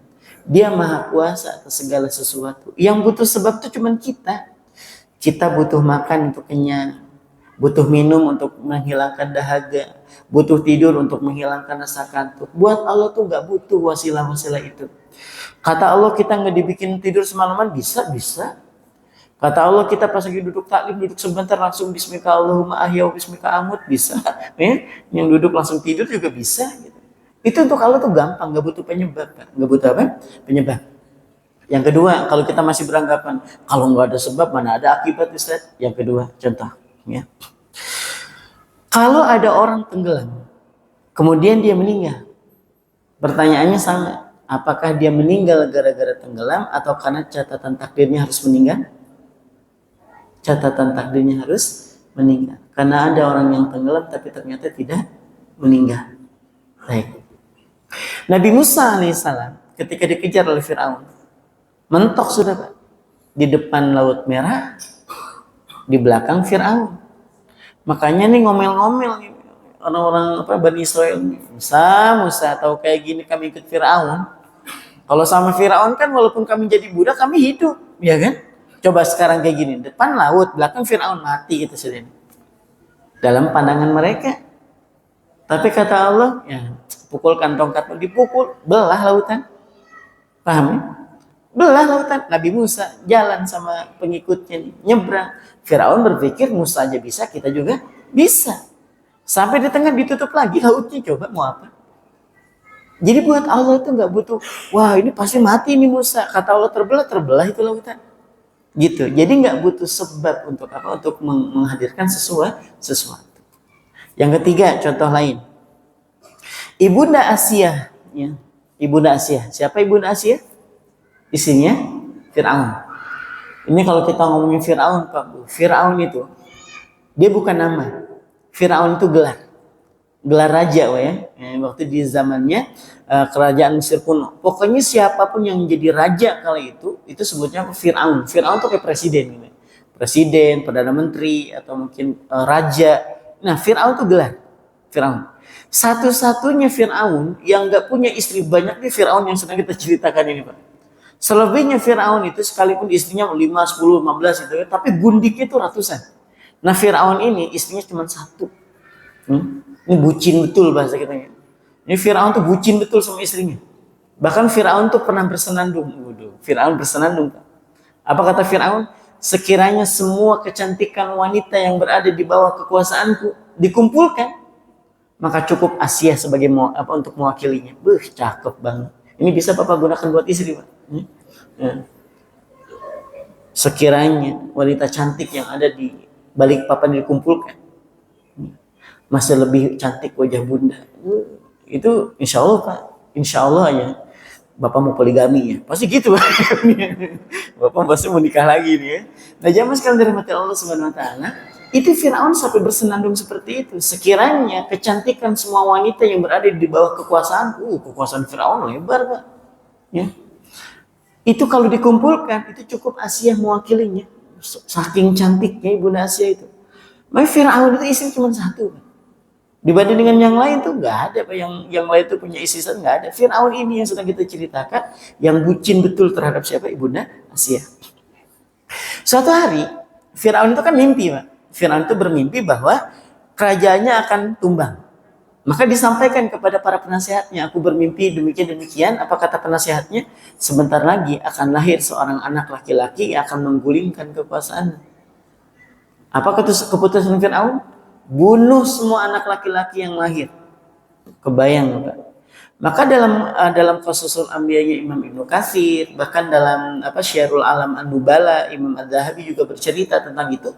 Dia maha kuasa atas segala sesuatu. Yang butuh sebab itu cuma kita. Kita butuh makan untuk kenyang, butuh minum untuk menghilangkan dahaga, butuh tidur untuk menghilangkan rasa kantuk. Buat Allah tuh nggak butuh wasilah-wasilah itu. Kata Allah kita nggak dibikin tidur semalaman, bisa. Kata Allah kita pas lagi duduk taklim, duduk sebentar langsung bismika Allahumma ahya wa bismika amut bisa. Ya? Yang duduk langsung tidur juga bisa. Gitu. Itu untuk Allah tuh gampang, nggak butuh penyebab. Nggak butuh apa? Penyebab. Yang kedua, kalau kita masih beranggapan kalau nggak ada sebab mana ada akibat, Ustaz. Yang kedua, contoh. Ya. Kalau ada orang tenggelam, kemudian dia meninggal, pertanyaannya sama. Apakah dia meninggal gara-gara tenggelam atau karena catatan takdirnya harus meninggal? Catatan takdirnya harus meninggal. Karena ada orang yang tenggelam tapi ternyata tidak meninggal. Baik. Nabi Musa alaihissalam ketika dikejar oleh Fir'aun, mentok sudah Pak. Di depan Laut Merah, di belakang Fir'aun. Makanya nih ngomel-ngomel nih orang-orang Bani Israel. Musa tahu kayak gini kami ikut Fir'aun. Kalau sama Fir'aun kan walaupun kami jadi budak kami hidup, ya kan? Coba sekarang kayak gini, depan laut, belakang Fir'aun mati gitu sudah. Dalam pandangan mereka. Tapi kata Allah, ya pukulkan tongkatmu, dipukul, belah lautan. Paham ya? Belah lautan. Nabi Musa jalan sama pengikutnya, nyebrang. Fir'aun berpikir Musa aja bisa, kita juga bisa. Sampai di tengah ditutup lagi lautnya, coba mau apa? Jadi buat Allah itu nggak butuh, wah ini pasti mati nih Musa. Kata Allah terbelah itu lautan. Gitu. Jadi nggak butuh sebab untuk apa? Untuk menghadirkan sesuatu. Yang ketiga, contoh lain. Ibunda Asia, ya. Ibunda Asia. Siapa Ibunda Asia? Isinya Fir'aun. Ini kalau kita ngomongin Fir'aun, Pak Bu. Fir'aun itu dia bukan nama. Fir'aun itu gelar. Gelar raja, ya. Waktu di zamannya kerajaan Mesir kuno. Pokoknya siapapun yang menjadi raja kala itu sebutnya Fir'aun. Fir'aun itu kayak presiden, gitu. Presiden, perdana menteri, atau mungkin raja. Nah, Fir'aun itu gelar. Fir'aun. Satu-satunya Fir'aun yang nggak punya istri banyak nih Fir'aun yang sedang kita ceritakan ini, Pak. Selebihnya Fir'aun itu sekalipun istrinya 5, 10, 15 itu, tapi gundiknya itu ratusan. Nah, Fir'aun ini istrinya cuma satu. Ini bucin betul bahasa kita. Ini Fir'aun tuh bucin betul sama istrinya. Bahkan Fir'aun tuh pernah bersenandung. Fir'aun bersenandung. Apa kata Fir'aun? Sekiranya semua kecantikan wanita yang berada di bawah kekuasaanku dikumpulkan, maka cukup Asia sebagai untuk mewakilinya. Cakep banget. Ini bisa Bapak gunakan buat istri, Pak. Sekiranya wanita cantik yang ada di balik papan dikumpulkan, masih lebih cantik wajah bunda. Itu insya Allah Pak, insya Allah ya Bapak mau poligami ya, pasti gitu Pak. Bapak pasti mau nikah lagi nih ya. Nah zaman sekarang dari mata Allah Subhanahu Wa Taala, itu Fir'aun sampai bersenandung seperti itu. Sekiranya kecantikan semua wanita yang berada di bawah kekuasaan, kekuasaan Fir'aun lebar Pak. Ya. Itu kalau dikumpulkan itu cukup Asia mewakilinya. Saking cantiknya Ibunda Asia itu. Maka Fir'aun itu istri cuma satu Pak. Dibanding dengan yang lain tuh nggak ada Pak, yang lain tuh punya istri nggak ada. Fir'aun ini yang sedang kita ceritakan, yang bucin betul terhadap siapa? Ibunda Asia. Suatu hari Fir'aun itu kan mimpi Pak. Fir'aun itu bermimpi bahwa kerajaannya akan tumbang. Maka disampaikan kepada para penasehatnya, aku bermimpi demikian. Apa kata penasehatnya? Sebentar lagi akan lahir seorang anak laki-laki yang akan menggulingkan kekuasaan. Apa keputusan Fir'aun? Bunuh semua anak laki-laki yang lahir. Kebayang Pak. Maka dalam Qasasul Anbiya'nya Imam Ibnu Katsir, bahkan dalam Syiarul Alam An-Nubala, Imam Az-Zahabi juga bercerita tentang itu.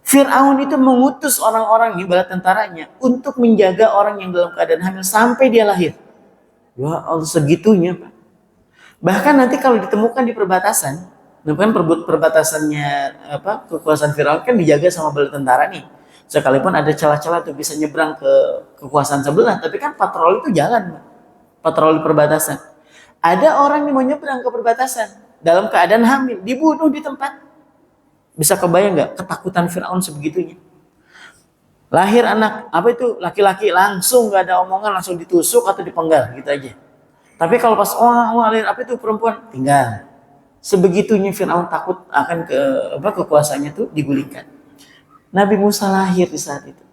Fir'aun itu mengutus orang-orang bala tentaranya untuk menjaga orang yang dalam keadaan hamil sampai dia lahir. Ya Allah, segitunya Pak. Bahkan nanti kalau ditemukan di perbatasan, kan perbatasannya kekuasaan Fir'aun kan dijaga sama bala tentara nih. Sekalipun ada celah-celah tuh bisa nyebrang ke kekuasaan sebelah, tapi kan patroli itu jalan, Pak. Patroli perbatasan. Ada orang yang mau nyebrang ke perbatasan dalam keadaan hamil, dibunuh di tempat. Bisa kebayang nggak ketakutan Fir'aun sebegitunya? Lahir anak laki-laki, langsung nggak ada omongan, langsung ditusuk atau dipenggal gitu aja. Tapi kalau pas lahir perempuan, tinggal. Sebegitunya Fir'aun takut akan kekuasaannya tuh digulingkan. Nabi Musa lahir di saat itu.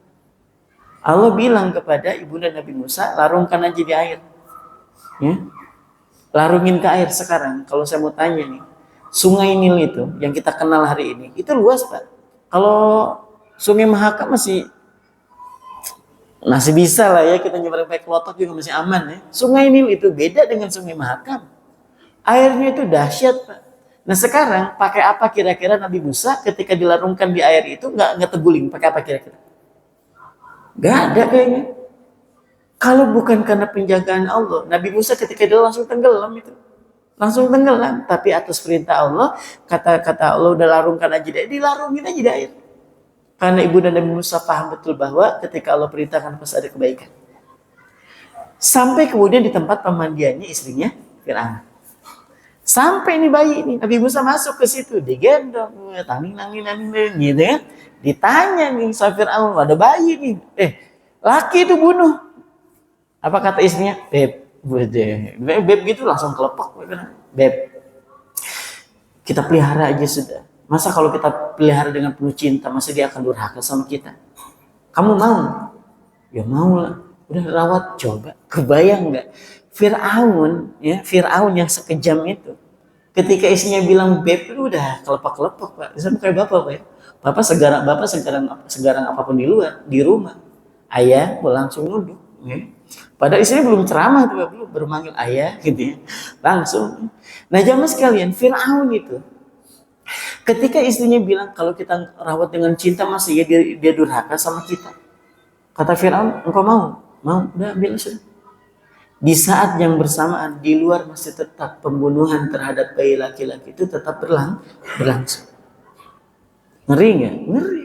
Allah bilang kepada ibunda Nabi Musa, larungkan aja di air. Ya. Larungin ke air sekarang. Kalau saya mau tanya nih, Sungai Nil itu yang kita kenal hari ini itu luas, Pak. Kalau Sungai Mahakam masih bisa lah ya, kita nyebrang pakai klotok juga masih aman ya. Sungai Nil itu beda dengan Sungai Mahakam. Airnya itu dahsyat, Pak. Nah sekarang pakai apa kira-kira Nabi Musa ketika dilarungkan di air itu nggak terguling? Pakai apa kira-kira? Nggak ada kayaknya. Kalau bukan karena penjagaan Allah, Nabi Musa ketika dia langsung tenggelam itu. Langsung tenggelam. Tapi atas perintah Allah, kata Allah udah larungkan aja deh, dilarungin aja di air. Karena ibu dan Nabi Musa paham betul bahwa ketika Allah perintahkan pasti ada kebaikan. Sampai kemudian di tempat pemandiannya istrinya Fir'aun. Sampai ini bayi ini, Nabi Musa masuk ke situ, digendong, tanging gitu kan. Ditanya nih sama Fir'aun, ada bayi nih. Laki itu bunuh. Apa kata istrinya? Beb gitu langsung kelepok. Beb, kita pelihara aja sudah. Masa kalau kita pelihara dengan penuh cinta, masa dia akan durhaka sama kita? Kamu mau? Ya mau lah. Udah rawat, coba. Kebayang nggak? Fir'aun yang sekejam itu. Ketika istrinya bilang beb, itu udah kelepok-kelepok, Pak. Sama kayak bapak, Pak. Bapak segarang apapun di luar, di rumah. Ayah langsung nunduk. Ya. Padahal istrinya belum ceramah tuh, belum baru manggil ayah gitu ya. Langsung. Nah, jamaah sekalian, Fir'aun itu ketika istrinya bilang kalau kita rawat dengan cinta masih ya dia durhaka sama kita. Kata Fir'aun, engkau mau? Mau, udah ambil sudah. Di saat yang bersamaan di luar masih tetap pembunuhan terhadap bayi laki-laki itu tetap berlangsung. Ngeri nggak? Ngeri.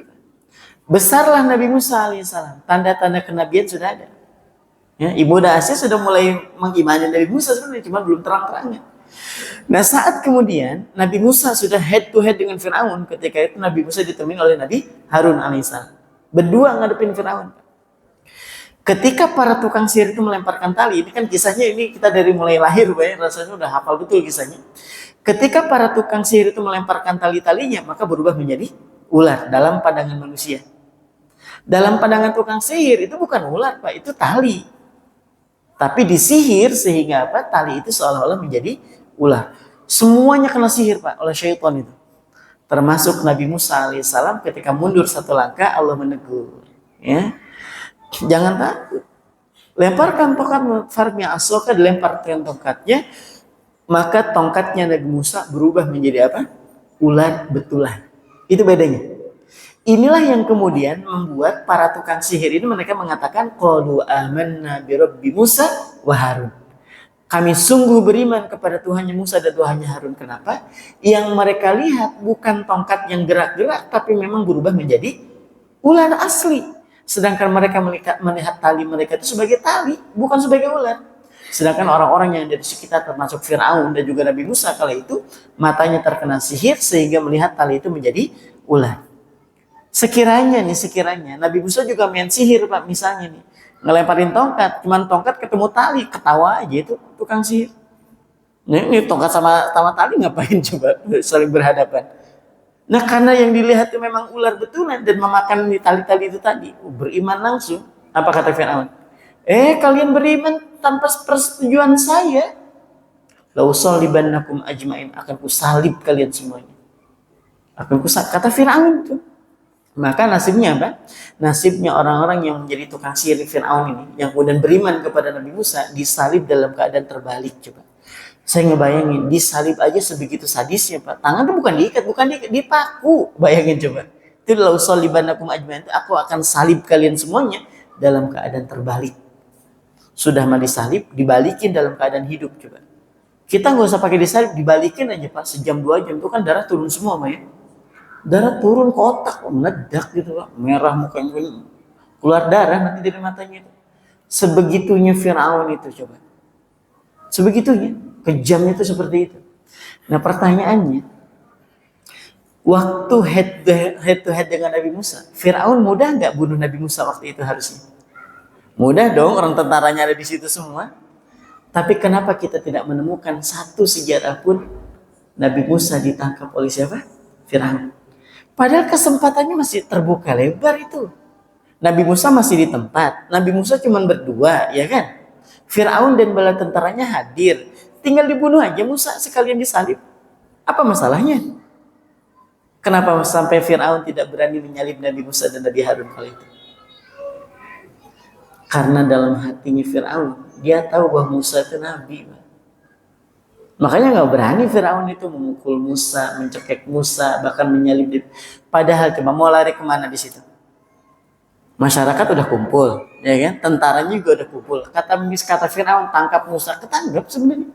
Besarlah Nabi Musa alaihissalam. Tanda-tanda kenabian sudah ada. Ya, Ibu Asia sudah mulai mengimani Nabi Musa sebenarnya, cuma belum terang-terangnya. Nah saat kemudian Nabi Musa sudah head to head dengan Fir'aun, ketika itu Nabi Musa ditemani oleh Nabi Harun alaihissalam. Berdua ngadepin Fir'aun. Ketika para tukang sihir itu melemparkan tali, ini kan kisahnya ini kita dari mulai lahir, Pak, rasanya udah hafal betul kisahnya. Ketika para tukang sihir itu melemparkan tali-talinya, maka berubah menjadi ular dalam pandangan manusia. Dalam pandangan tukang sihir itu bukan ular, Pak, itu tali. Tapi disihir sehingga apa? Tali itu seolah-olah menjadi ular. Semuanya kena sihir, Pak, oleh syaitan itu. Termasuk Nabi Musa alaihissalam ketika mundur satu langkah, Allah menegur. Ya. Jangan takut. Lemparkan tongkat Farmi Asoka, dilemparkan tongkatnya, maka tongkatnya Nabi Musa berubah menjadi apa? Ular betulan. Itu bedanya. Inilah yang kemudian membuat para tukang sihir ini mereka mengatakan qalu amanna bi rabbi Musa wa Harun. Kami sungguh beriman kepada Tuhannya Musa dan Tuhannya Harun. Kenapa? Yang mereka lihat bukan tongkat yang gerak-gerak, tapi memang berubah menjadi ular asli. Sedangkan mereka melihat tali mereka itu sebagai tali, bukan sebagai ular. Sedangkan orang-orang yang ada di sekitar termasuk Fir'aun dan juga Nabi Musa kala itu matanya terkena sihir sehingga melihat tali itu menjadi ular. Sekiranya Nabi Musa juga main sihir, Pak, misalnya nih, ngelemparin tongkat, cuman tongkat ketemu tali, ketawa aja itu tukang sihir. Ini tongkat sama tali ngapain coba saling berhadapan? Nah karena yang dilihat itu memang ular betulan dan memakan tali-tali itu tadi, beriman langsung. Apa kata Fir'aun? Kalian beriman tanpa persetujuan saya. Lausolibannakum ajmain, akan kusalib kalian semuanya. Kata Fir'aun itu. Maka nasibnya apa? Nasibnya orang-orang yang menjadi tukang sihir Fir'aun ini, yang kemudian beriman kepada Nabi Musa, disalib dalam keadaan terbalik. Coba saya ngebayangin, disalib aja sebegitu sadisnya, Pak. Tangan itu bukan diikat, dipaku. Bayangin coba. Itu lausolibannakum ajmain, aku akan salib kalian semuanya dalam keadaan terbalik. Sudah mati salib, dibalikin dalam keadaan hidup. Coba kita nggak usah pakai disalib, dibalikin aja, Pak, sejam 2 jam itu kan darah turun semua, Pak, ya. Darah turun kotak, meledak gitu, Pak. Merah mukanya, keluar darah nanti dari matanya itu. Sebegitunya Fir'aun itu, coba. Sebegitunya. Kejamnya itu seperti itu. Nah pertanyaannya, waktu head to head dengan Nabi Musa, Fir'aun mudah nggak bunuh Nabi Musa waktu itu harusnya? Mudah dong, orang tentaranya ada di situ semua. Tapi kenapa kita tidak menemukan satu sejarah pun Nabi Musa ditangkap oleh siapa? Fir'aun. Padahal kesempatannya masih terbuka lebar itu. Nabi Musa masih di tempat. Nabi Musa cuma berdua, ya kan? Fir'aun dan bala tentaranya hadir. Tinggal dibunuh aja Musa sekalian disalib. Apa masalahnya? Kenapa sampai Fir'aun tidak berani menyalib Nabi Musa dan Nabi Harun kali itu? Karena dalam hatinya Fir'aun, dia tahu bahwa Musa itu Nabi. Makanya nggak berani Fir'aun itu memukul Musa, mencekik Musa, bahkan menyalib dia. Padahal coba mau lari kemana di situ? Masyarakat udah kumpul, ya kan? Tentaranya juga udah kumpul. Kata Fir'aun, tangkap Musa, ketangkap sebenarnya.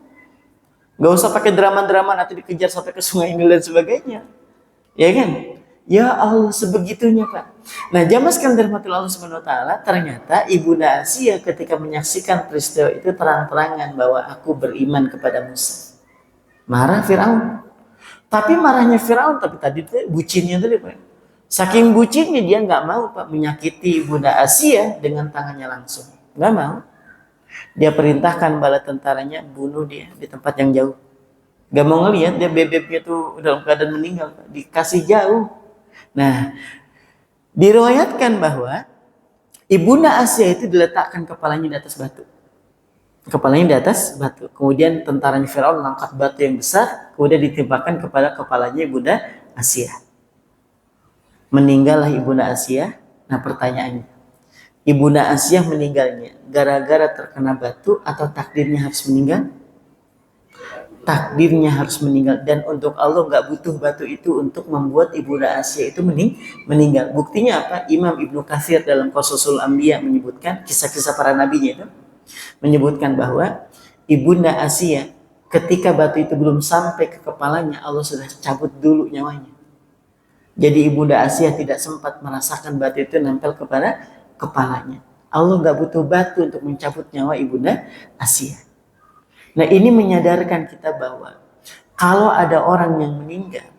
Nggak usah pakai drama-drama nanti dikejar sampai ke sungai Nil dan sebagainya. Ya kan? Ya Allah, sebegitunya Pak. Nah, jamaah sekalian dirahmati Allah Subhanahu wa taala, ternyata Ibunda Asia ketika menyaksikan peristiwa itu terang-terangan bahwa aku beriman kepada Musa. Marah Firaun. Tapi marahnya Firaun, tapi tadi tuh bucinnya tadi Pak. Saking bucinnya dia nggak mau Pak menyakiti Ibunda Asia dengan tangannya langsung. Nggak mau. Dia perintahkan bala tentaranya bunuh dia di tempat yang jauh. Gak mau ngelihat dia bebeknya tuh dalam keadaan meninggal, dikasih jauh. Nah, diriwayatkan bahwa Ibunda Asia itu diletakkan kepalanya di atas batu. Kepalanya di atas batu. Kemudian tentaranya Firaun mengangkat batu yang besar, kemudian ditimpakan kepada kepalanya Ibunda Asia. Meninggallah Ibunda Asia. Nah, pertanyaannya, Ibunda Asia meninggalnya gara-gara terkena batu atau takdirnya harus meninggal? Takdirnya harus meninggal, dan untuk Allah nggak butuh batu itu untuk membuat Ibunda Asia itu meninggal. Buktinya apa? Imam Ibnu Katsir dalam Qasasul Anbiya menyebutkan kisah-kisah para nabinya itu, menyebutkan bahwa Ibunda Asia ketika batu itu belum sampai ke kepalanya, Allah sudah cabut dulu nyawanya. Jadi Ibunda Asia tidak sempat merasakan batu itu nempel kepada kepalanya. Allah nggak butuh batu untuk mencabut nyawa Ibunda Asia. Nah, ini menyadarkan kita bahwa kalau ada orang yang meninggal,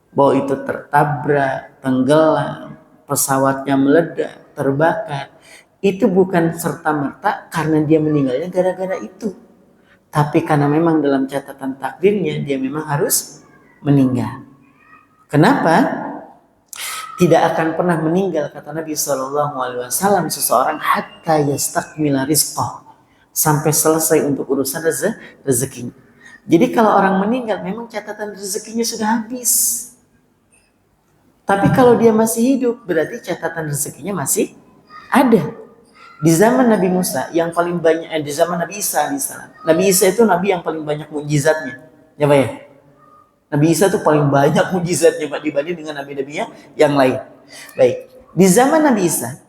bahwa itu tertabrak, tenggelam, pesawatnya meledak, terbakar, itu bukan serta-merta karena dia meninggalnya gara-gara itu. Tapi karena memang dalam catatan takdirnya dia memang harus meninggal. Kenapa? Tidak akan pernah meninggal, kata Nabi SAW, seseorang hatta yastakmila rizqah, sampai selesai untuk urusan rezekinya. Jadi kalau orang meninggal memang catatan rezekinya sudah habis. Tapi kalau dia masih hidup berarti catatan rezekinya masih ada. Di zaman Nabi Musa yang paling banyak, di zaman Nabi Isa alaihissalam. Nabi Isa itu nabi yang paling banyak mukjizatnya. Ya Pak ya? Nabi Isa itu paling banyak mukjizatnya Pak dibanding dengan nabi-nabi yang lain. Baik. Di zaman Nabi Isa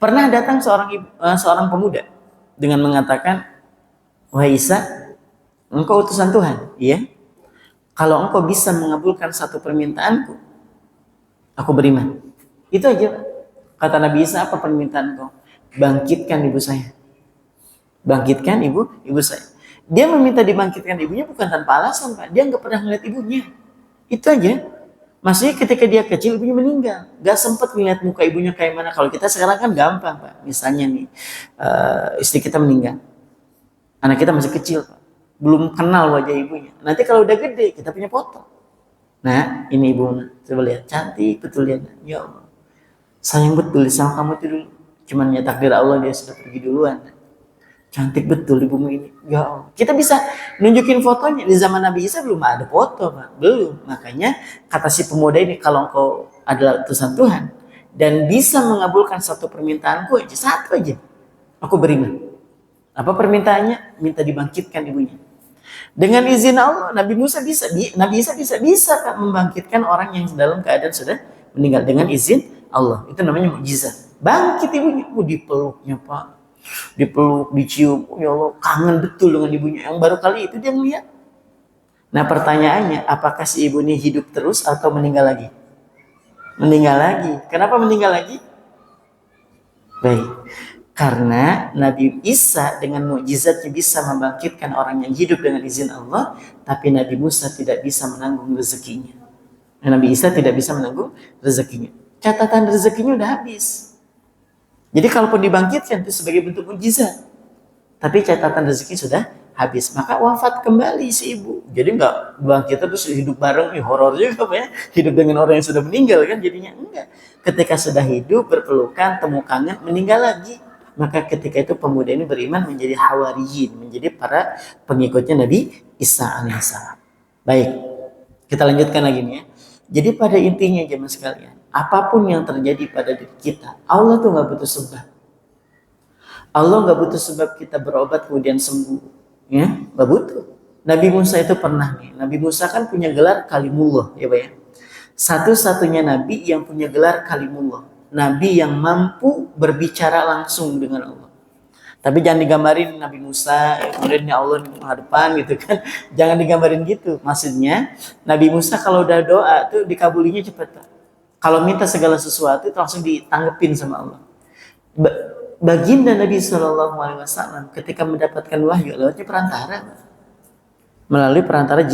pernah datang seorang pemuda dengan mengatakan, wahai Isa, engkau utusan Tuhan, iya. Kalau engkau bisa mengabulkan satu permintaanku, aku beriman. Itu aja. Kata Nabi Isa, apa permintaan engkau? Bangkitkan ibu saya. Bangkitkan ibu saya. Dia meminta dibangkitkan ibunya bukan tanpa alasan Pak. Dia nggak pernah melihat ibunya. Itu aja. Maksudnya ketika dia kecil ibunya meninggal, gak sempat melihat muka ibunya kayak mana. Kalau kita sekarang kan gampang Pak. Misalnya nih istri kita meninggal, anak kita masih kecil Pak, belum kenal wajah ibunya. Nanti kalau udah gede kita punya foto. Nah ini ibu, coba lihat, cantik betul ya. Ya Allah, sayang betul sama kamu itu dulu. Cuman ya takdir Allah dia sudah pergi duluan. Cantik betul ibumu ini. Ya Allah. Kita bisa nunjukin fotonya. Di zaman Nabi Isa belum ada foto, Pak. Belum. Makanya kata si pemuda ini, kalau engkau adalah utusan Tuhan dan bisa mengabulkan satu permintaanku aja, satu aja, aku beriman. Apa permintaannya? Minta dibangkitkan ibunya. Dengan izin Allah, Nabi Isa bisa Kak, membangkitkan orang yang dalam keadaan sudah meninggal dengan izin Allah. Itu namanya mukjizat. Bangkit ibunya, dipeluknya Pak. Dipeluk, dicium, ya Allah, kangen betul dengan ibunya yang baru kali itu dia melihat. Nah pertanyaannya, apakah si ibu ini hidup terus atau meninggal lagi? Meninggal lagi. Kenapa meninggal lagi? Baik, karena Nabi Isa dengan mukjizatnya bisa membangkitkan orang yang hidup dengan izin Allah, tapi Nabi Musa tidak bisa menanggung rezekinya. Nabi Isa tidak bisa menanggung rezekinya. Catatan rezekinya udah habis. Jadi kalaupun dibangkitkan itu sebagai bentuk mukjizat, tapi catatan rezeki sudah habis, maka wafat kembali si ibu. Jadi nggak bangkit terus hidup bareng, horor juga Pak ya, hidup dengan orang yang sudah meninggal kan jadinya. Enggak. Ketika sudah hidup berpelukan, temu kangen, meninggal lagi. Maka ketika itu pemuda ini beriman menjadi hawariyin, menjadi para pengikutnya Nabi Isa alaihissalam. Baik. Kita lanjutkan lagi nih ya. Jadi pada intinya jemaah sekalian, apapun yang terjadi pada diri kita, Allah tuh nggak butuh sebab. Allah nggak butuh sebab kita berobat kemudian sembuh, ya nggak butuh. Nabi Musa itu pernah nih. Nabi Musa kan punya gelar Kalimullah, ya Pak ya. Satu-satunya nabi yang punya gelar Kalimullah. Nabi yang mampu berbicara langsung dengan Allah. Tapi jangan digambarin Nabi Musa, kemudian ya Allah di hadapan gitu kan. Jangan digambarin gitu. Maksudnya Nabi Musa kalau udah doa tuh dikabulinya cepat. Kalau minta segala sesuatu itu langsung ditanggepin sama Allah. Baginda Nabi Shallallahu Alaihi Wasallam ketika mendapatkan wahyu lewatnya perantara, melalui perantara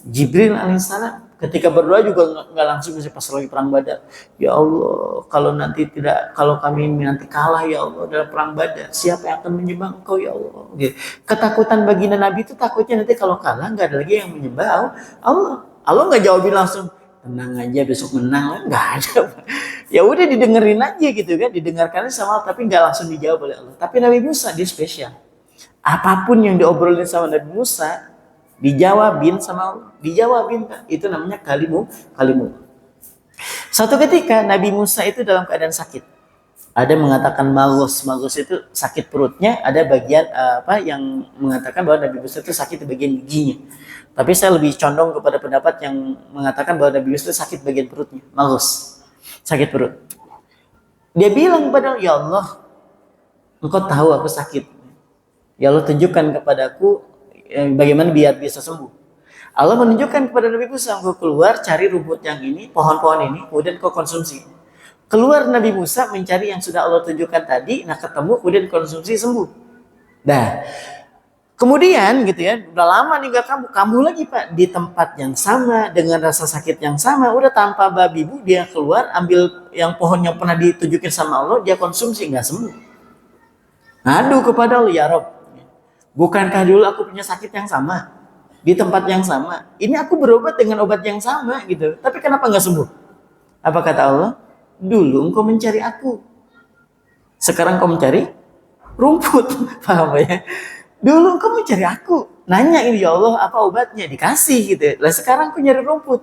Jibril alaihissalam. Ketika berdoa juga nggak langsung bisa pas lagi perang Badar. Ya Allah, kalau kami nanti kalah ya Allah dalam perang Badar, siapa yang akan menyembah Engkau ya Allah? Gitu. Ketakutan baginda Nabi itu takutnya nanti kalau kalah nggak ada lagi yang menyembah Allah. Allah nggak jawabin langsung, tenang aja besok menang, nggak ada. Ya udah didengerin aja gitu kan, didengarkan sama Allah, tapi nggak langsung dijawab oleh Allah. Tapi Nabi Musa dia spesial. Apapun yang diobrolin sama Nabi Musa dijawabin sama Allah, dijawabin kan? Itu namanya kalimu. Suatu ketika Nabi Musa itu dalam keadaan sakit. Ada mengatakan magos itu sakit perutnya, ada bagian yang mengatakan bahwa Nabi Musa itu sakit di bagian giginya. Tapi saya lebih condong kepada pendapat yang mengatakan bahwa Nabi Musa itu sakit bagian perutnya, magos, sakit perut. Dia bilang kepada ya Allah, Engkau tahu aku sakit. Ya Allah tunjukkan kepadaku bagaimana biar bisa sembuh. Allah menunjukkan kepada Nabi Musa, engkau keluar cari rumput yang ini, pohon-pohon ini, kemudian kau konsumsi. Keluar Nabi Musa mencari yang sudah Allah tunjukkan tadi, nah ketemu, kemudian konsumsi sembuh. Nah, kemudian gitu ya, udah lama nih gak kambuh lagi Pak, di tempat yang sama, dengan rasa sakit yang sama, udah tanpa babi bu, dia keluar, ambil yang pohon yang pernah ditunjukin sama Allah, dia konsumsi, nggak sembuh. Ngadu kepada Allah, ya Rob, bukankah dulu aku punya sakit yang sama di tempat yang sama? Ini aku berobat dengan obat yang sama gitu. Tapi kenapa nggak sembuh? Apa kata Allah? Dulu engkau mencari aku. Sekarang kau mencari rumput. Paham ya? Dulu engkau mencari aku. Nanya ini ya Allah apa obatnya? Dikasih gitu. Lah sekarang aku nyari rumput.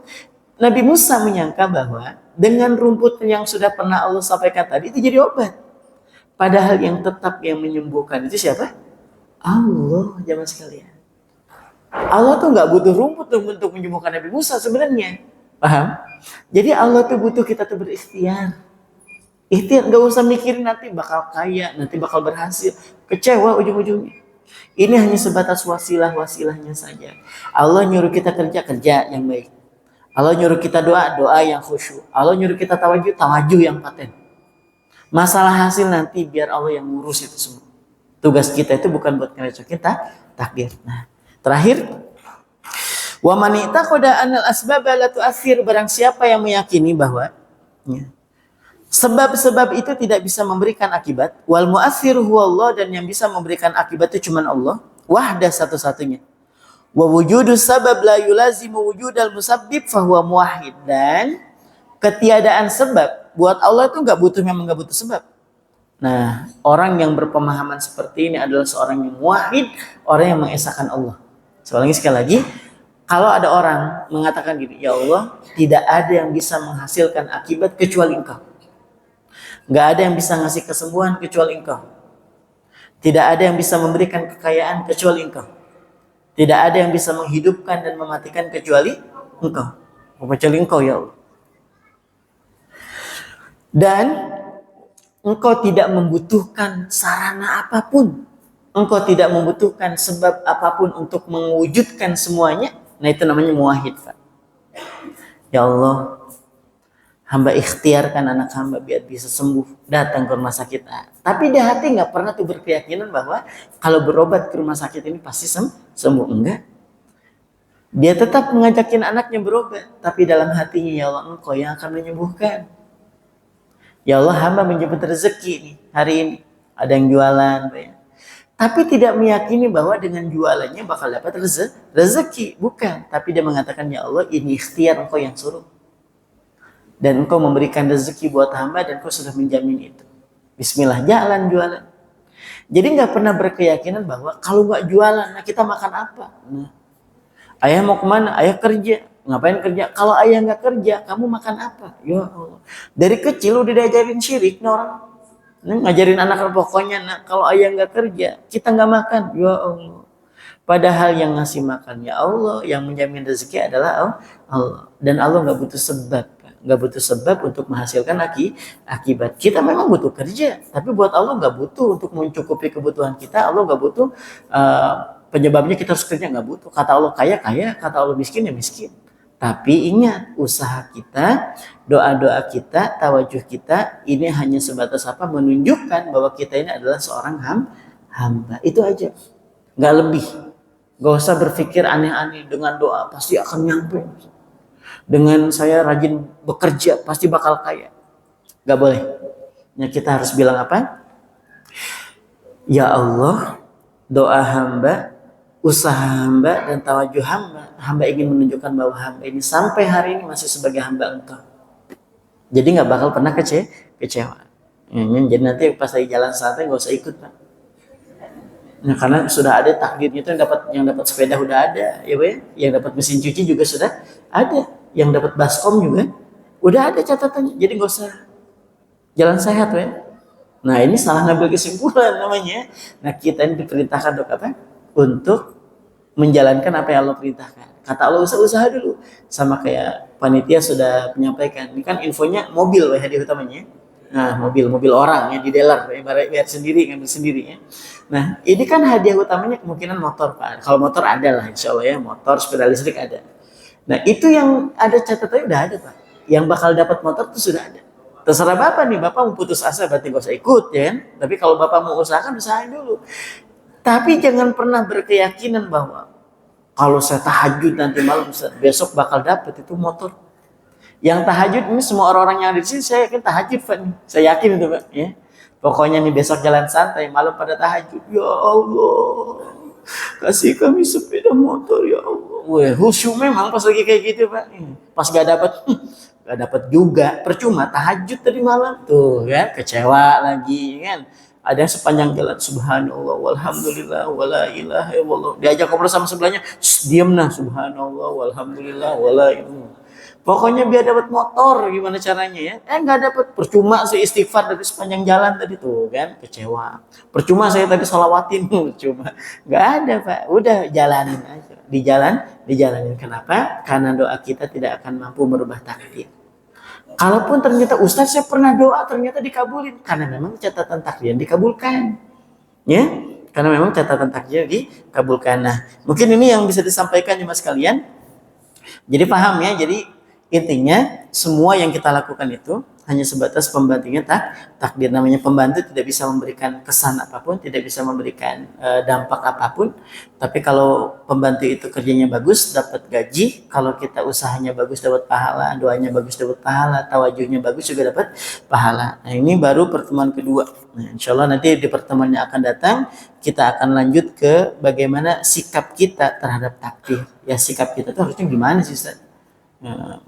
Nabi Musa menyangka bahwa dengan rumput yang sudah pernah Allah sampaikan tadi itu jadi obat. Padahal yang tetap yang menyembuhkan itu siapa? Allah, jamaah sekalian. Allah tuh nggak butuh rumput untuk menyembuhkan Nabi Musa sebenarnya. Paham? Jadi Allah tuh butuh kita tuh berikhtiar. Ikhtiar, nggak usah mikirin nanti bakal kaya, nanti bakal berhasil. Kecewa ujung-ujungnya. Ini hanya sebatas wasilahnya saja. Allah nyuruh kita kerja yang baik. Allah nyuruh kita doa yang khusyuk. Allah nyuruh kita tawajuh yang paten. Masalah hasil nanti biar Allah yang ngurus itu semua. Tugas kita itu bukan buat ngerecokin takdir. Nah, terakhir, wa man i'taqada anal asbab la tu'athir, barang siapa yang meyakini bahwa sebab-sebab itu tidak bisa memberikan akibat, wal mu'athir huwa Allah, dan yang bisa memberikan akibat itu cuma Allah, wahda satu-satunya. Wa wujudus sabab la yulazimu wujudal musabbib fahuwa muwahhid, dan ketiadaan sebab buat Allah itu enggak butuh sebab. Nah, orang yang berpemahaman seperti ini adalah seorang yang muwahhid, orang yang mengesahkan Allah. Sekali lagi, kalau ada orang mengatakan gini, ya Allah, tidak ada yang bisa menghasilkan akibat kecuali Engkau. Nggak ada yang bisa ngasih kesembuhan kecuali Engkau. Tidak ada yang bisa memberikan kekayaan kecuali Engkau. Tidak ada yang bisa menghidupkan dan mematikan kecuali Engkau. Kecuali Engkau ya Allah. Dan Engkau tidak membutuhkan sarana apapun. Engkau tidak membutuhkan sebab apapun untuk mewujudkan semuanya. Nah itu namanya muwahhid, Pak. Ya Allah, hamba ikhtiarkan anak hamba biar bisa sembuh, datang ke rumah sakit A. Tapi di hati nggak pernah tuh berkeyakinan bahwa kalau berobat ke rumah sakit ini pasti sembuh. Enggak. Dia tetap mengajakin anaknya berobat. Tapi dalam hatinya, ya Allah, Engkau yang akan menyembuhkan. Ya Allah, hamba menjemput rezeki nih hari ini. Ada yang jualan, ya. Tapi tidak meyakini bahwa dengan jualannya bakal dapat rezeki. Bukan. Tapi dia mengatakan, ya Allah, ini ikhtiar Engkau yang suruh. Dan Engkau memberikan rezeki buat hamba dan Engkau sudah menjamin itu. Bismillah, jalan jualan. Jadi nggak pernah berkeyakinan bahwa kalau nggak jualan, nah kita makan apa? Nah, ayah mau kemana? Ayah kerja. Ngapain kerja? Kalau ayah nggak kerja, kamu makan apa? Ya Allah. Dari kecil udah diajarin syirik nih orang. Ngajarin anak pokoknya, nah, kalau ayah nggak kerja, kita nggak makan. Ya Allah. Padahal yang ngasih makan ya Allah, yang menjamin rezeki adalah Allah. Dan Allah nggak butuh sebab, nggak butuh sebab untuk menghasilkan akibat. Kita memang butuh kerja, tapi buat Allah nggak butuh untuk mencukupi kebutuhan kita. Allah nggak butuh penyebabnya kita harus kerja, nggak butuh. Kata Allah kaya kaya, kata Allah miskin ya miskin. Tapi ingat, usaha kita, doa-doa kita, tawajuh kita ini hanya sebatas apa? Menunjukkan bahwa kita ini adalah seorang hamba. Itu aja, nggak lebih. Gak usah berpikir aneh-aneh, dengan doa pasti akan nyampe. Dengan saya rajin bekerja pasti bakal kaya. Gak boleh. Ya, kita harus bilang apa? Ya Allah, doa hamba, usaha hamba, dan tawajuh hamba. Hamba ingin menunjukkan bahwa hamba ini sampai hari ini masih sebagai hamba Engkau. Jadi gak bakal pernah kecewa. Jadi nanti pas lagi jalan santai gak usah ikut, Pak. Nah, karena sudah ada takdirnya itu, yang dapat sepeda udah ada, ya Pak. Yang dapat mesin cuci juga sudah ada, yang dapat baskom juga udah ada catatannya. Jadi nggak usah jalan sehat, Pak. Nah, ini salah ngambil kesimpulan namanya. Nah, kita ini diperintahkan untuk apa? Untuk menjalankan apa yang Allah perintahkan. Kata Allah usaha dulu, sama kayak panitia sudah menyampaikan. Ini kan infonya mobil hadiah utamanya. Nah, mobil orang ya di dealer, bayar sendiri, ngambil sendiri ya. Nah, ini kan hadiah utamanya kemungkinan motor, Pak. Kalau motor ada lah, insya Allah ya, motor, sepeda listrik ada. Nah, itu yang ada catatannya udah ada, Pak. Yang bakal dapat motor itu sudah ada. Terserah Bapak nih, Bapak mau putus asa berarti gak usah ikut ya kan. Tapi kalau Bapak mau usahakan, usahain dulu. Tapi jangan pernah berkeyakinan bahwa kalau saya tahajud nanti malam besok bakal dapat itu motor. Yang tahajud ini semua orang-orang yang ada di sini saya yakin tahajud, Pak. Saya yakin itu, Pak, ya. Pokoknya nih besok jalan santai, malam pada tahajud. Ya Allah, kasih kami sepeda motor ya Allah. Wah, khusyuk memang pas lagi kayak gitu, Pak. Pas gak dapat juga, percuma tahajud tadi malam tuh kan, kecewa lagi kan. Ada yang sepanjang jalan subhanallah walhamdulillah wala ilaha illallah. Diajak ngobrol sama sebelahnya, diam nah, subhanallah walhamdulillah wala ilaha. Pokoknya biar dapat motor, gimana caranya ya? Nggak dapat, percuma saya istighfar dari sepanjang jalan tadi tuh kan, kecewa. Percuma saya tadi sholawatin, percuma. Nggak ada, Pak. Udah jalanin aja. Dijalanin. Kenapa? Karena doa kita tidak akan mampu merubah takdir. Kalaupun ternyata Ustaz saya pernah doa ternyata dikabulin, karena memang catatan takdir dikabulkan. Ya? Karena memang catatan takdir dikabulkan. Nah, mungkin ini yang bisa disampaikan ya Mas kalian. Jadi paham ya, jadi intinya semua yang kita lakukan itu hanya sebatas pembantunya takdir. Namanya pembantu tidak bisa memberikan kesan apapun, tidak bisa memberikan dampak apapun. Tapi kalau pembantu itu kerjanya bagus dapat gaji, kalau kita usahanya bagus dapat pahala, doanya bagus dapat pahala, tawajuhnya bagus juga dapat pahala. Nah, ini baru pertemuan kedua. Nah, insya Allah nanti di pertemuan yang akan datang kita akan lanjut ke bagaimana sikap kita terhadap takdir. Ya, sikap kita tuh harusnya gimana sih, Ustaz?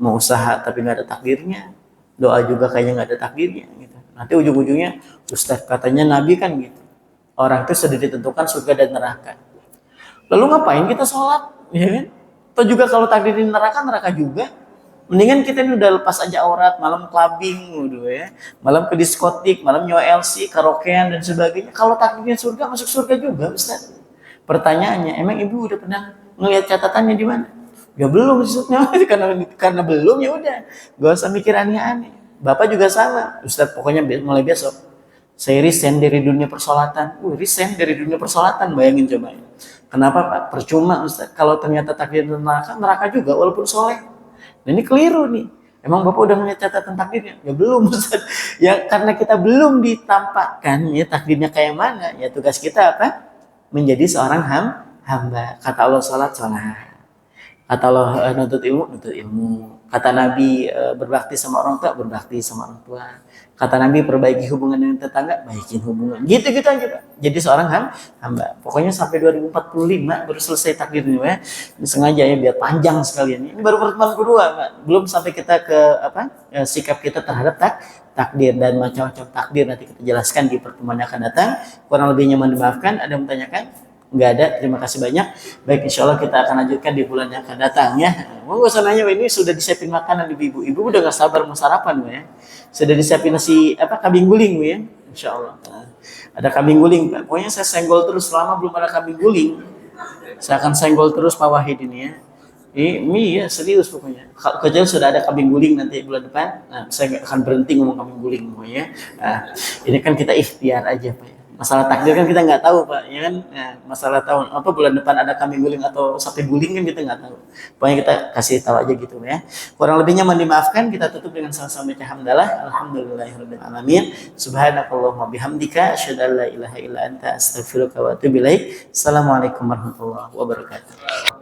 Mau usaha tapi nggak ada takdirnya, doa juga kayaknya nggak ada takdirnya gitu. Nanti ujung-ujungnya Ustaz katanya Nabi kan gitu, orang itu sudah ditentukan surga dan neraka, lalu ngapain kita sholat ya kan? Atau juga kalau takdir di neraka juga, mendingan kita ini udah lepas aja aurat, malam clubbing gitu ya, malam ke diskotik, malam nyewa LC, karaokean dan sebagainya. Kalau takdirnya surga, masuk surga juga, Ustaz. Pertanyaannya, emang ibu udah pernah ngelihat catatannya di mana? Ya belum, maksudnya karena belum ya udah, gak usah mikir aneh-aneh. Bapak juga sama, Ustaz. Pokoknya mulai besok saya resign dari dunia persolatan. Resign dari dunia persolatan, bayangin coba. Kenapa, Pak? Percuma, Ustaz. Kalau ternyata takdir neraka juga walaupun soleh. Nah, ini keliru nih. Emang Bapak udah ngeliat catatan takdirnya? Ya belum, Ustaz. Ya karena kita belum ditampakkan ya takdirnya kayak mana. Ya tugas kita apa? Menjadi seorang hamba. Kata Allah sholat. Kata Allah nuntut ilmu. Kata Nabi berbakti sama orang tua, berbakti sama orang tua. Kata Nabi perbaiki hubungan dengan tetangga, baikin hubungan. Gitu aja, Pak. Jadi seorang hamba. Pokoknya sampai 2045 baru selesai takdirnya ya. Ini sengaja ya biar panjang sekalian. Ini baru pertemuan kedua, Pak. Belum sampai kita ke sikap kita terhadap takdir dan macam-macam takdir nanti kita jelaskan di pertemuan yang akan datang. Kurang lebihnya mohon dimaafkan. Ada yang menanyakan? nggak ada. Terima kasih banyak. Baik, insya Allah kita akan lanjutkan di bulan yang akan datang ya. Mau nggak usah nanya, ini sudah disiapin makanan ibu-ibu. Ibu udah nggak sabar mau sarapan Bu, ya. Sudah disiapin nasi apa kambing guling Bu, ya. Insya Allah. Nah, ada kambing guling. Pokoknya saya senggol terus selama belum ada kambing guling. Saya akan senggol terus Pak Wahid ini ya. Ini ya serius pokoknya. Kecuali sudah ada kambing guling nanti bulan depan, nah, saya nggak akan berhenti ngomong kambing guling pokoknya. Nah, ini kan kita ikhtiar aja Pak ya. Masalah takdir kan kita nggak tahu Pak, ya kan? Nah, masalah tahun apa bulan depan ada kambing guling atau sapi guling kan kita nggak tahu. Pokoknya kita kasih tahu aja gitu ya. Kurang lebihnya mohon dimaafkan. Kita tutup dengan sama-sama baca hamdalah. Alhamdulillahirabbil alamin. Subhanakallahumma bihamdika asyhadu an la ilaha illa anta astaghfiruka wa atubu ilaik. Assalamualaikum warahmatullahi wabarakatuh.